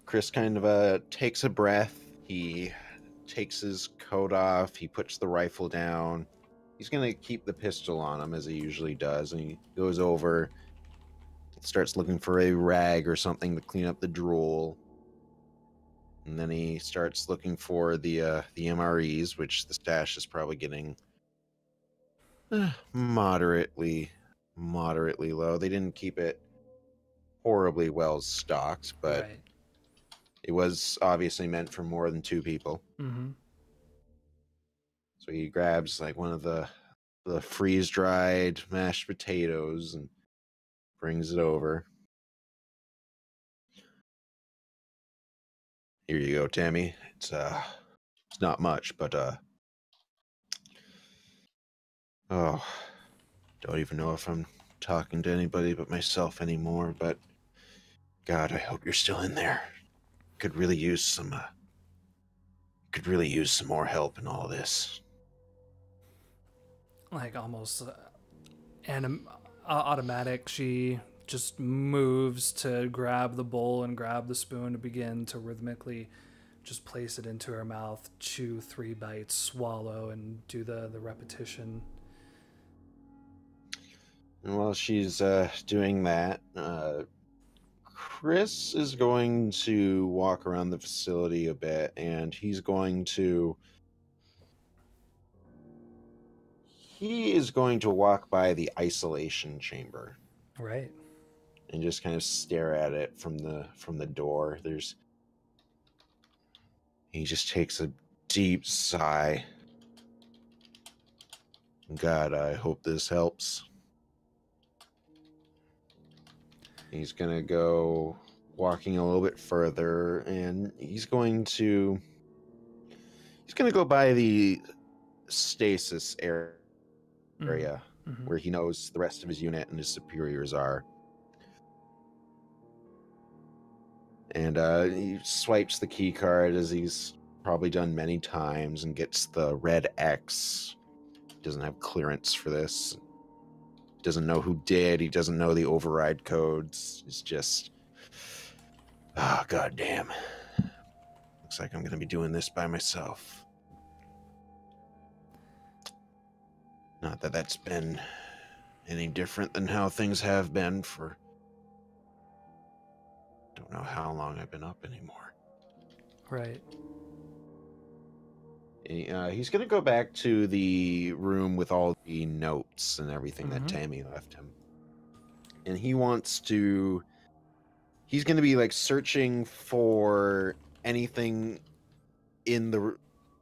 Chris kind of takes a breath. He takes his coat off. He puts the rifle down. He's going to keep the pistol on him as he usually does, and he goes over, starts looking for a rag or something to clean up the drool. And then he starts looking for the MREs, which the stash is probably getting moderately low. They didn't keep it horribly well stocked, but Right. it was obviously meant for more than 2 people. Mm-hmm. So he grabs like one of the freeze-dried mashed potatoes and brings it over. Here you go, Tammy. It's not much, but oh, don't even know if I'm talking to anybody but myself anymore, but God, I hope you're still in there. Could really use some more help in all this. Like almost automatic, she just moves to grab the bowl and grab the spoon to begin to rhythmically just place it into her mouth, chew 3 bites, swallow, and do the repetition. And while she's doing that, Chris is going to walk around the facility a bit, and he's going to walk by the isolation chamber. Right. And just kind of stare at it from the door. He just takes a deep sigh. God, I hope this helps. He's gonna go walking a little bit further, and he's going to go by the stasis area where he knows the rest of his unit and his superiors are. And he swipes the key card, as he's probably done many times, and gets the red X. Doesn't have clearance for this. Doesn't know who did. He doesn't know the override codes. It's just, oh, goddamn. Looks like I'm going to be doing this by myself. Not that that's been any different than how things have been for... Don't know how long I've been up anymore. Right. He's going to go back to the room with all the notes and everything that Tammy left him. And he's going to be like searching for anything in the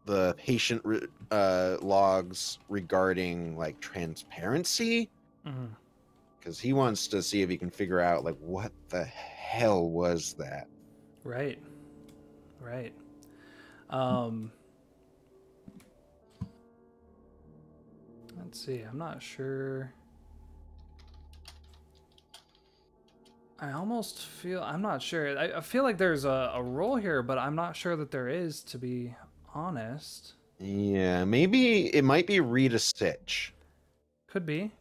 the patient logs regarding like transparency, because he wants to see if he can figure out like what the hell was that. Right. Let's see. I'm not sure. I'm not sure. I feel like there's a role here, but I'm not sure that there is, to be honest. Yeah, maybe it might be read a stitch. Could be.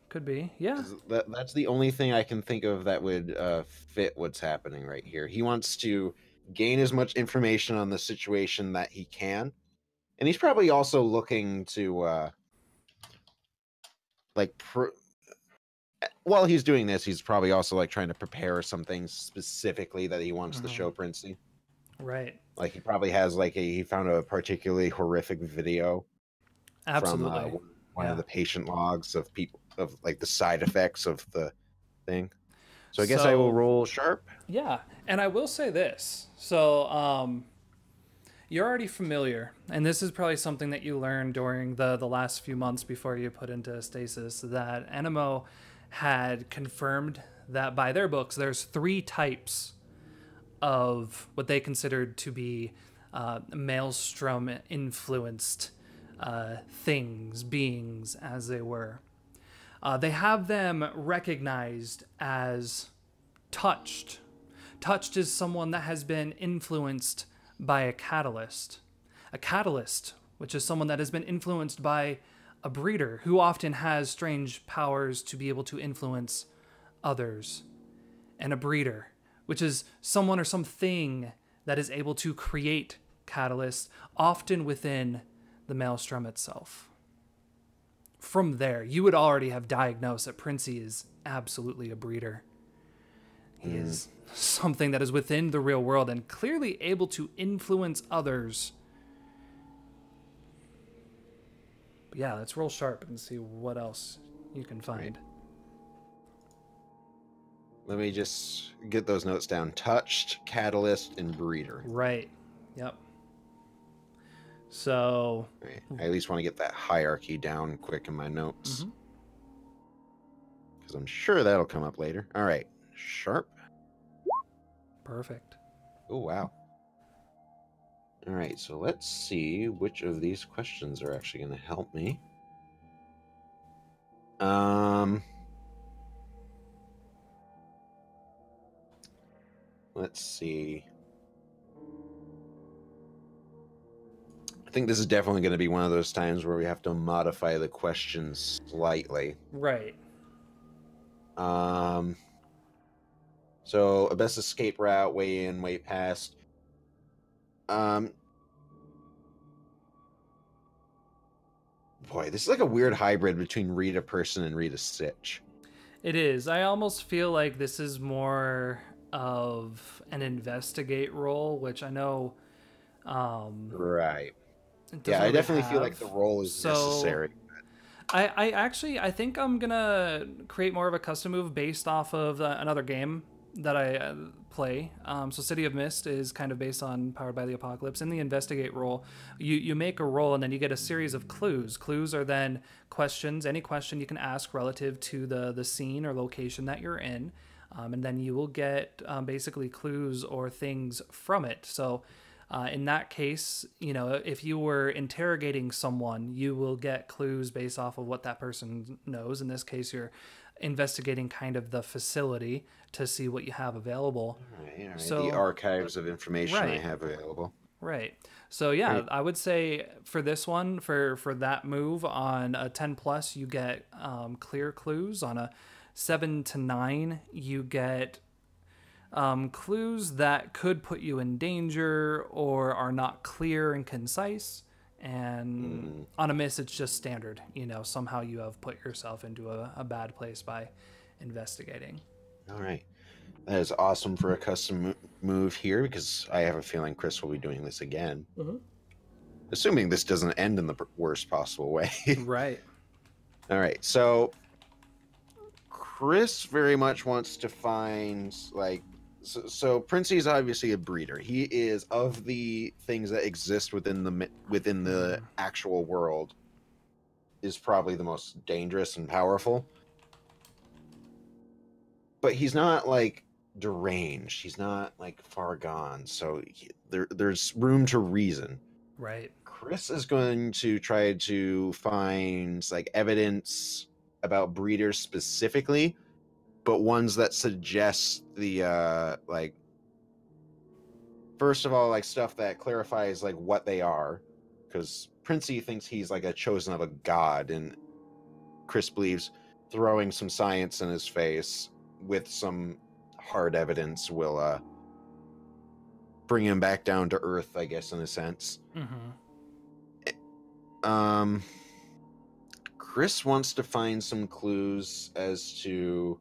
Yeah. That's the only thing I can think of that would fit what's happening right here. He wants to gain as much information on the situation that he can. And he's probably also looking to, while he's doing this, he's probably also like trying to prepare some things specifically that he wants to show Princey. Right. Like he probably has like he found a particularly horrific video Absolutely. from one of the patient logs of people of like the side effects of the thing. So I guess I will roll sharp. Yeah, and I will say this. So you're already familiar, and this is probably something that you learned during the last few months before you put into stasis, that NMO had confirmed that by their books, there's 3 types of what they considered to be maelstrom-influenced things, beings, as they were. They have them recognized as touched. Touched is someone that has been influenced by a catalyst. A catalyst, which is someone that has been influenced by a breeder who often has strange powers to be able to influence others. And a breeder, which is someone or something that is able to create catalysts, often within the maelstrom itself. From there, you would already have diagnosed that Princey is absolutely a breeder. He is something that is within the real world and clearly able to influence others. But yeah, let's roll sharp and see what else you can find. Right. Let me just get those notes down. Touched, catalyst, and breeder. Right. Yep. So... Right. I at least want to get that hierarchy down quick in my notes. Because I'm sure that'll come up later. All right. Sharp. Perfect. Oh, wow. All right. So let's see which of these questions are actually going to help me. Let's see. I think this is definitely going to be one of those times where we have to modify the questions slightly. Right. So a best escape route, way in, way past. Boy, this is like a weird hybrid between read a person and read a stitch. It is. I almost feel like this is more of an investigate role, which I know. Right. Yeah, I definitely feel like the role is necessary. I think I'm gonna create more of a custom move based off of another game that I play. So City of Mist is kind of based on Powered by the Apocalypse. In the investigate role, you make a roll and then you get a series of clues. Clues are then questions, any question you can ask relative to the scene or location that you're in. And then you will get basically clues or things from it. So in that case, you know, if you were interrogating someone, you will get clues based off of what that person knows. In this case, you're investigating kind of the facility to see what you have available. All right. So, the archives of information I have available. Right. So yeah, I would say for this one, for that move on a 10 plus, you get clear clues. On a 7 to 9, you get clues that could put you in danger or are not clear and concise. And on a miss, it's just standard. You know, somehow you have put yourself into a bad place by investigating. All right. That is awesome for a custom move here, because I have a feeling Chris will be doing this again. Assuming this doesn't end in the worst possible way. Right. All right. So Chris very much wants to find like So Princey is obviously a breeder. He is, of the things that exist within the actual world, is probably the most dangerous and powerful. But he's not like deranged. He's not like far gone. So there's room to reason. Right. Chris is going to try to find like evidence about breeders specifically, but ones that suggest the like, first of all, like stuff that clarifies like what they are, because Princey thinks he's like a chosen of a god, and Chris believes throwing some science in his face with some hard evidence will bring him back down to earth, I guess, in a sense. Chris wants to find some clues as to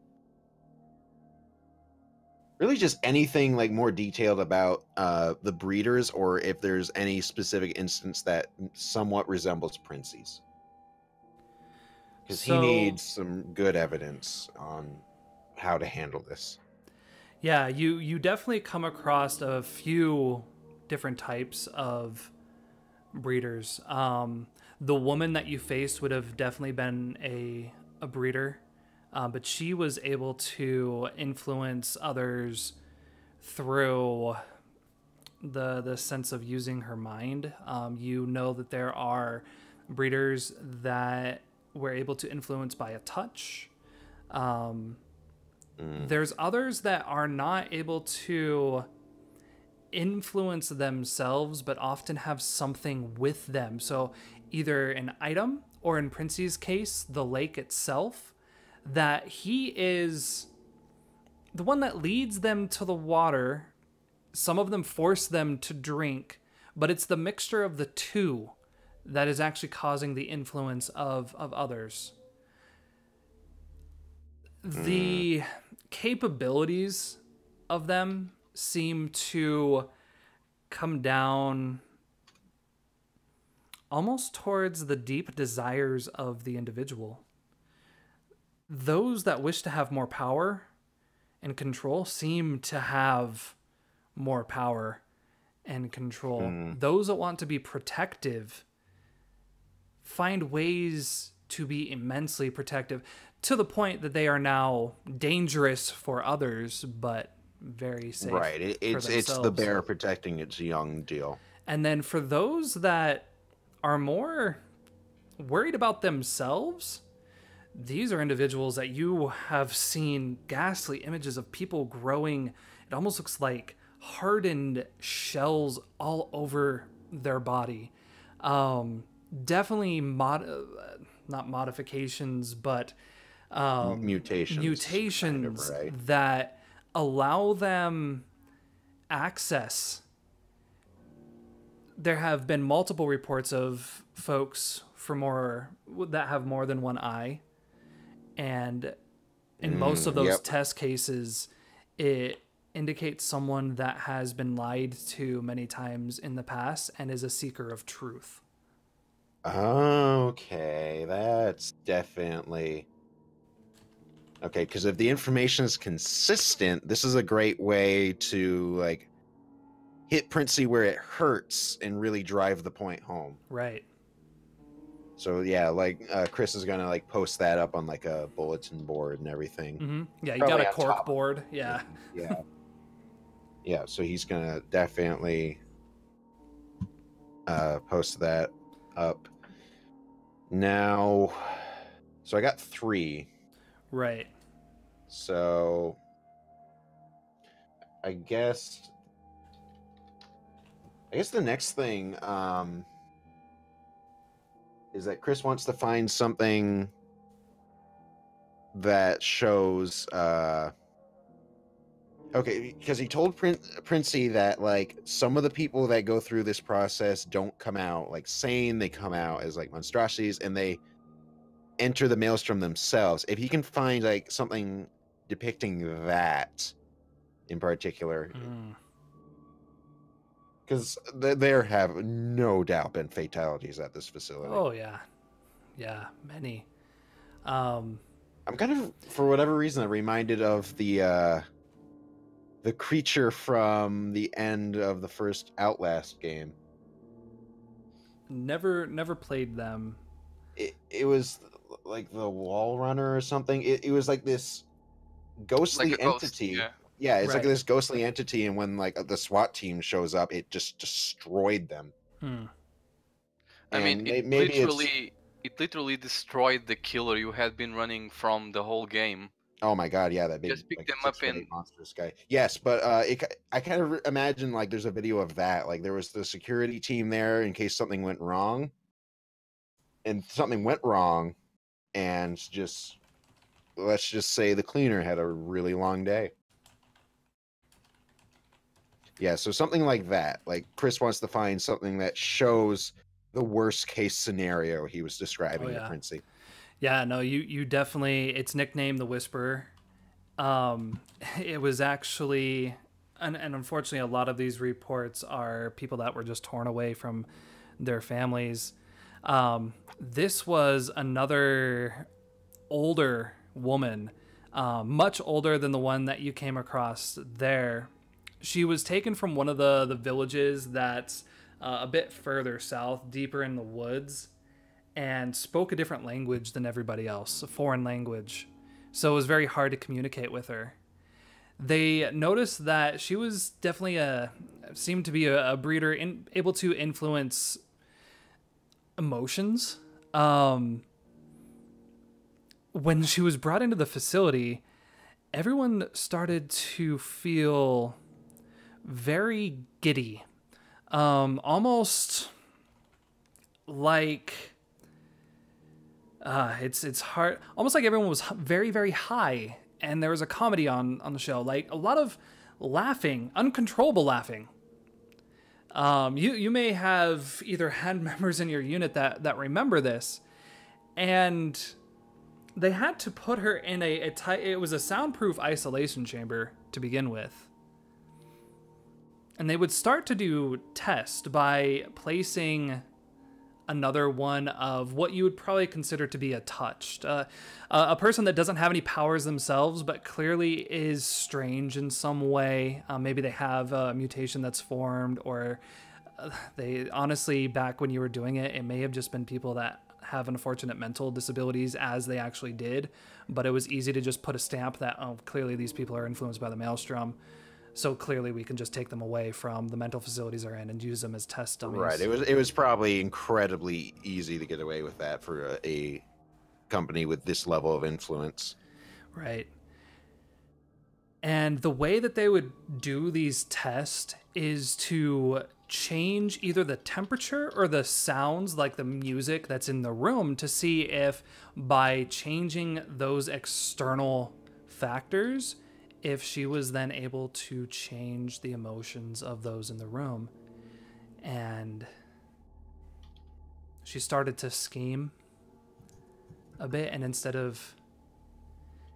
really just anything like more detailed about the breeders, or if there's any specific instance that somewhat resembles Princey's. Because he needs some good evidence on how to handle this. Yeah, you definitely come across a few different types of breeders. The woman that you faced would have definitely been a breeder, but she was able to influence others through the sense of using her mind. You know that there are breeders that were able to influence by a touch. There's others that are not able to influence themselves, but often have something with them. So either an item, or in Princey's case, the lake itself, that he is the one that leads them to the water. Some of them force them to drink, but it's the mixture of the two that is actually causing the influence of others. The capabilities of them seem to come down almost towards the deep desires of the individual. Those that wish to have more power and control seem to have more power and control. Those that want to be protective find ways to be immensely protective, to the point that they are now dangerous for others, but very safe. Right. It's the bear protecting its young deal. And then for those that are more worried about themselves, these are individuals that you have seen ghastly images of people growing. It almost looks like hardened shells all over their body. Definitely not modifications, but mutations kind of, right, that allow them access. There have been multiple reports of folks that have more than one eye, and in most of those test cases, it indicates someone that has been lied to many times in the past and is a seeker of truth. Okay, that's definitely okay, because if the information is consistent, this is a great way to like hit Princey where it hurts and really drive the point home. Right. So yeah, like Chris is gonna like post that up on like a bulletin board and everything. Yeah, you got a cork board. Yeah. Yeah. So he's gonna definitely post that up. Now, so I got 3. Right. So I guess the next thing is that Chris wants to find something that shows okay, because he told Princey that like some of the people that go through this process don't come out like sane. They come out as like monstrosities, and they enter the maelstrom themselves. If he can find like something depicting that in particular, because there have no doubt been fatalities at this facility. Oh yeah, many. I'm kind of, for whatever reason, I'm reminded of the the creature from the end of the first Outlast game. Never played them. It was like the Wall Runner or something. It was like this ghostly Like a ghost, entity. yeah. Yeah, it's like Right. this ghostly entity, and when like the SWAT team shows up, it just destroyed them. I mean, And it maybe it's literally destroyed the killer you had been running from the whole game. oh my god, yeah, that big Just pick like them up 6 foot and 8 monstrous guy. Yes, but I kind of imagine like there's a video of that. Like there was the security team there in case something went wrong, and something went wrong, and just let's just say the cleaner had a really long day. Yeah, so something like that. Like Chris wants to find something that shows the worst case scenario he was describing to Princey. Yeah, no, you definitely. It's nicknamed the Whisperer. It was actually, and unfortunately, a lot of these reports are people that were just torn away from their families. This was another older woman, much older than the one that you came across there. She was taken from one of the villages that's a bit further south, deeper in the woods, and spoke a different language than everybody else, a foreign language. So it was very hard to communicate with her. They noticed that she was definitely seemed to be a breeder able to influence emotions. When she was brought into the facility, everyone started to feel very giddy, almost like it's hard, almost like everyone was very high, and there was a comedy on the show, like a lot of laughing, uncontrollable laughing. You may have either had members in your unit that remember this, and they had to put her in it was a soundproof isolation chamber to begin with. And they would start to do tests by placing another one of what you would probably consider to be a touched. A person that doesn't have any powers themselves, but clearly is strange in some way. Maybe they have a mutation that's formed, or they honestly, back when you were doing it, it may have just been people that have unfortunate mental disabilities as they actually did. But it was easy to just put a stamp that, oh, clearly these people are influenced by the Maelstrom. So clearly we can just take them away from the mental facilities they're in and use them as test dummies. Right. It was probably incredibly easy to get away with that for a company with this level of influence. Right. And the way that they would do these tests is to change either the temperature or the sounds, like the music that's in the room, to see if by changing those external factors, if she was then able to change the emotions of those in the room. And she started to scheme a bit, and instead of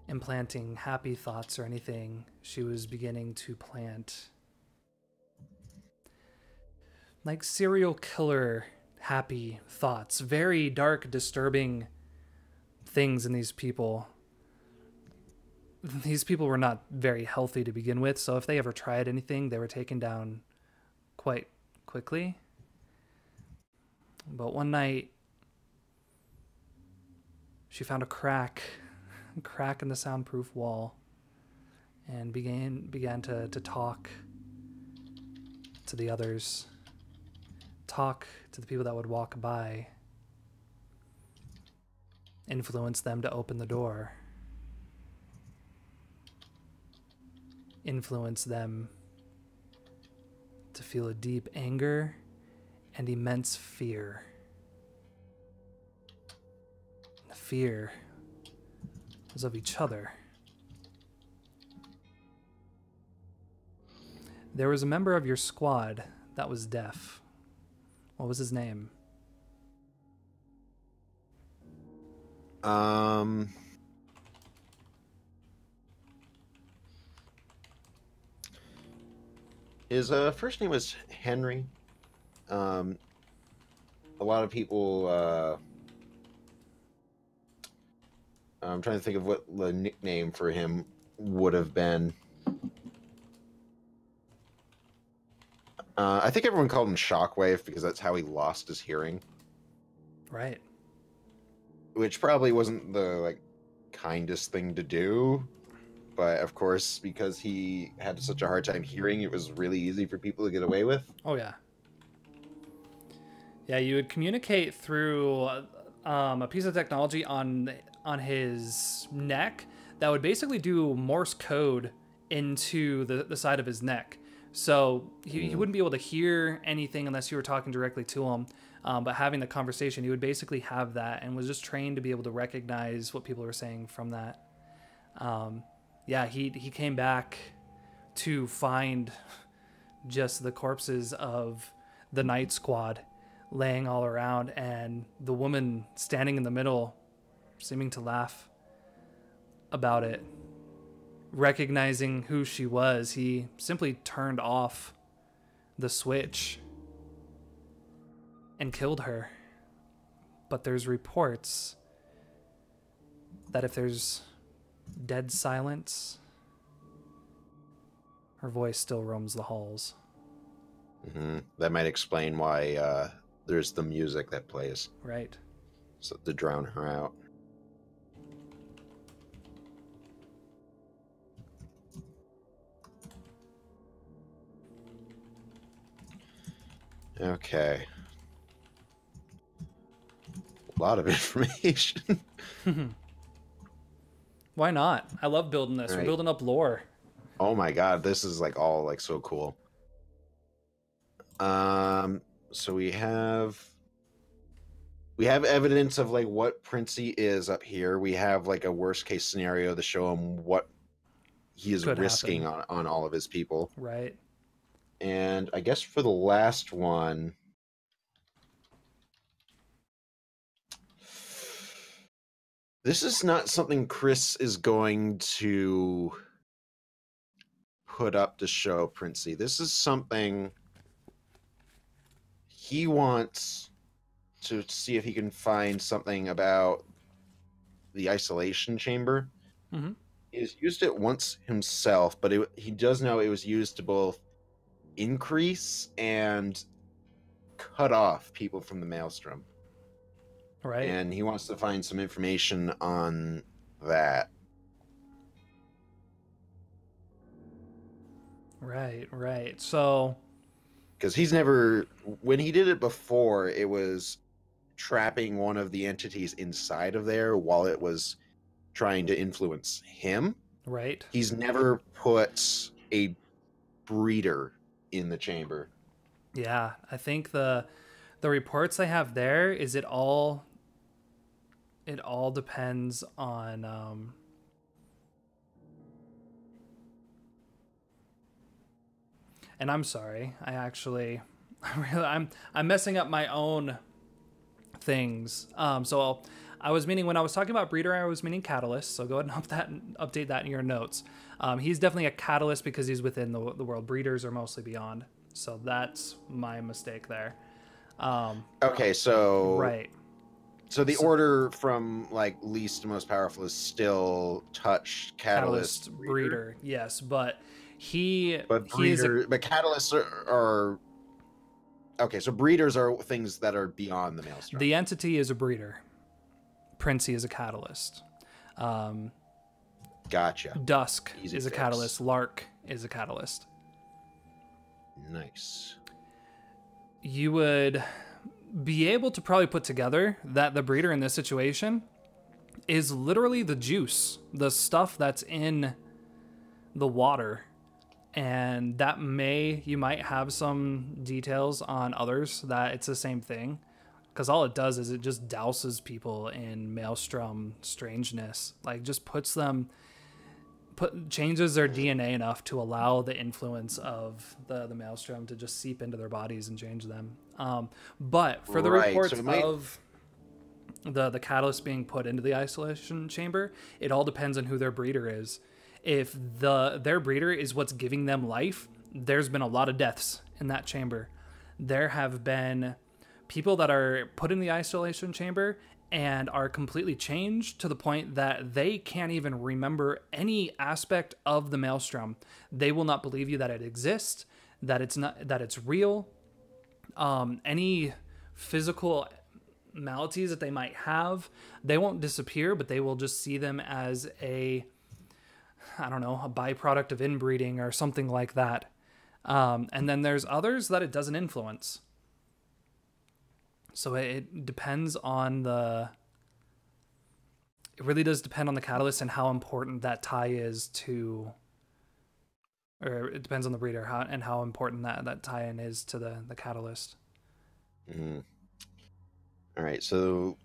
implanting happy thoughts or anything, she was beginning to plant like serial killer happy thoughts, very dark, disturbing things in these people. These people were not very healthy to begin with, so if they ever tried anything, they were taken down quite quickly. But one night, she found a crack in the soundproof wall, and began to talk to the others, talk to the people that would walk by, influence them to open the door, influence them to feel a deep anger and immense fear. The fear was of each other. There was a member of your squad that was deaf. What was his name? His first name was Henry. A lot of people. I'm trying to think of what the nickname for him would have been. I think everyone called him Shockwave because that's how he lost his hearing, Right. which probably wasn't the like kindest thing to do. But of course, because he had such a hard time hearing, it was really easy for people to get away with. Oh yeah. Yeah, you would communicate through a piece of technology on his neck that would basically do Morse code into the side of his neck. So he wouldn't be able to hear anything unless you were talking directly to him. But having the conversation, he would basically have that and was just trained to be able to recognize what people were saying from that. Yeah, he came back to find just the corpses of the Night Squad laying all around, and the woman standing in the middle seeming to laugh about it. Recognizing who she was, he simply turned off the switch and killed her. But there's reports that if there's dead silence, her voice still roams the halls. That might explain why there's the music that plays. Right. So to drown her out. Okay. A lot of information. Why not? I love building this. Right. We're building up lore. Oh my god, this is like all like so cool. So we have evidence of like what Princey is up here. We have like a worst case scenario to show him what he is Could risking on all of his people. Right. And I guess for the last one, this is not something Chris is going to put up to show Princey. This is something he wants to see if he can find something about the isolation chamber. Mm-hmm. He's used it once himself, but he does know it was used to both increase and cut off people from the maelstrom. Right. And he wants to find some information on that. Right. So, because he's never, when he did it before, it was trapping one of the entities inside of there while it was trying to influence him. right. He's never put a breeder in the chamber. Yeah, I think the reports I have there is it all depends on and I'm sorry. I'm messing up my own things. So I was meaning, when I was talking about breeder, I was meaning catalyst. So go ahead and update that in your notes. He's definitely a catalyst because he's within the world. Breeders are mostly beyond. So that's my mistake there. Okay, so Right. So the order from like least to most powerful is still touch, catalyst, breeder. Yes, but but catalysts are okay. So breeders are things that are beyond the maelstrom. The entity is a breeder. Princey is a catalyst. Gotcha. Dusk Easy is a fix. catalyst. Lark is a catalyst. Nice. You would be able to probably put together that the breeder in this situation is literally the juice, the stuff that's in the water. And that you might have some details on others that it's the same thing. Because all it does is it just douses people in maelstrom strangeness. Like, just changes their DNA enough to allow the influence of the maelstrom to just seep into their bodies and change them. But for the reports of the catalyst being put into the isolation chamber, it all depends on who their breeder is. If their breeder is what's giving them life, there's been a lot of deaths in that chamber. There have been people that are put in the isolation chamber and are completely changed to the point that they can't even remember any aspect of the maelstrom. They will not believe you that it exists. that it's real. Any physical maladies that they might have, they won't disappear, but they will just see them as a byproduct of inbreeding or something like that. And then there's others that it doesn't influence. So it depends on it really does depend on the catalyst and how important that tie is to, or it depends on the breeder and how important that tie-in is to the catalyst. Mm-hmm. All right, so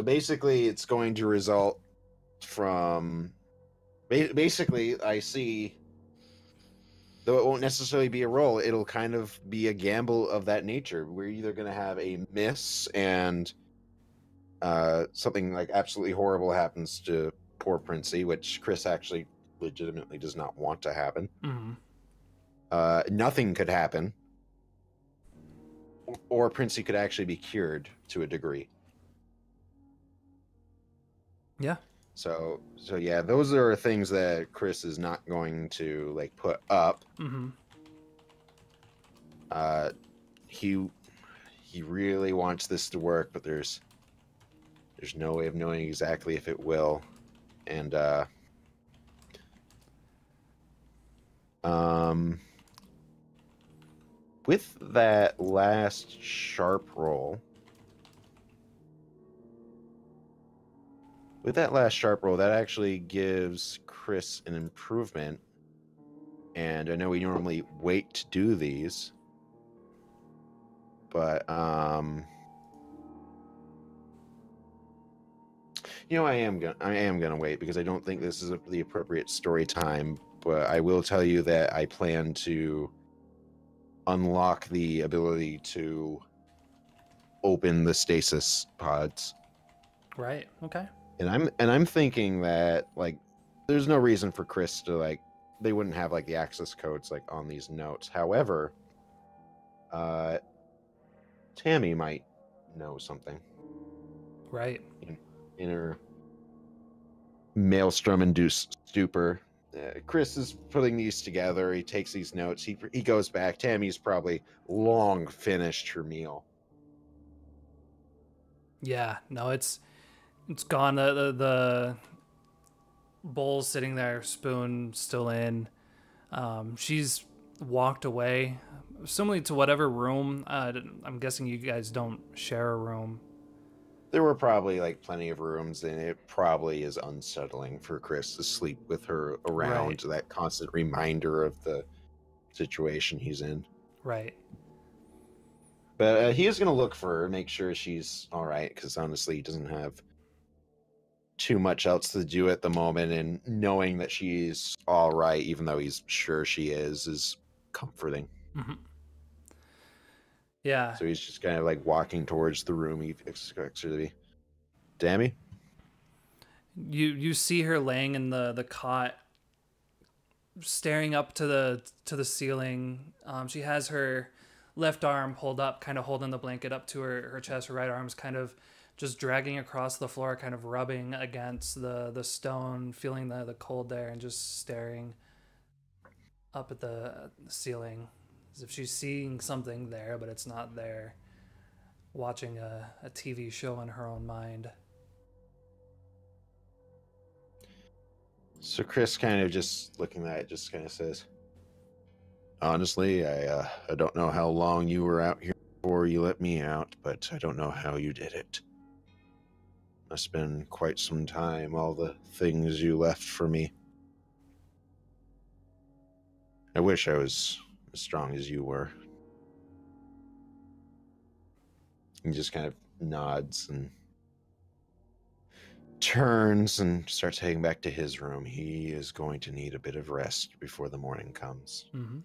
basically it's going to result from basically, I see, though it won't necessarily be a roll, it'll kind of be a gamble of that nature. We're either going to have a miss and something like absolutely horrible happens to poor Princey, which Chris actually legitimately does not want to happen. Mm-hmm. Nothing could happen, or Princey could actually be cured to a degree. Yeah. So yeah, those are things that Chris is not going to like put up. Mm-hmm. He really wants this to work, but there's no way of knowing exactly if it will. And with that last sharp roll, that actually gives Chris an improvement. And I know we normally wait to do these, but I am gonna wait because I don't think this is the appropriate story time. But I will tell you that I plan to unlock the ability to open the stasis pods. Right. Okay. And I'm thinking that like there's no reason for Chris to like they wouldn't have like the access codes like on these notes. However, Tammy might know something. Right. In her maelstrom-induced stupor. Chris is putting these together. He takes these notes. He goes back. Tammy's probably long finished her meal. Yeah. No, it's gone. The bowl's sitting there, spoon still in. She's walked away, similarly to whatever room. I'm guessing you guys don't share a room. There were probably like plenty of rooms, and it probably is unsettling for Chris to sleep with her around. Right. That constant reminder of the situation he's in. Right. But he is going to look for her, make sure she's all right, because honestly, he doesn't have too much else to do at the moment, and knowing that she's all right, even though he's sure she is comforting. Mm-hmm. Yeah. So he's just kind of like walking towards the room he expects her to be. Dammy? You see her laying in the cot, staring up to the ceiling. She has her left arm pulled up, kind of holding the blanket up to her chest. Her right arm's kind of just dragging across the floor, kind of rubbing against the stone, feeling the cold there, and just staring up at the ceiling as if she's seeing something there, but it's not there. Watching a TV show in her own mind. So Chris kind of just looking at it, just kind of says, honestly, I don't know how long you were out here before you let me out, but I don't know how you did it. Must have been quite some time, all the things you left for me. I wish I was as strong as you were. He just kind of nods and turns and starts heading back to his room. He is going to need a bit of rest before the morning comes. Mm-hmm.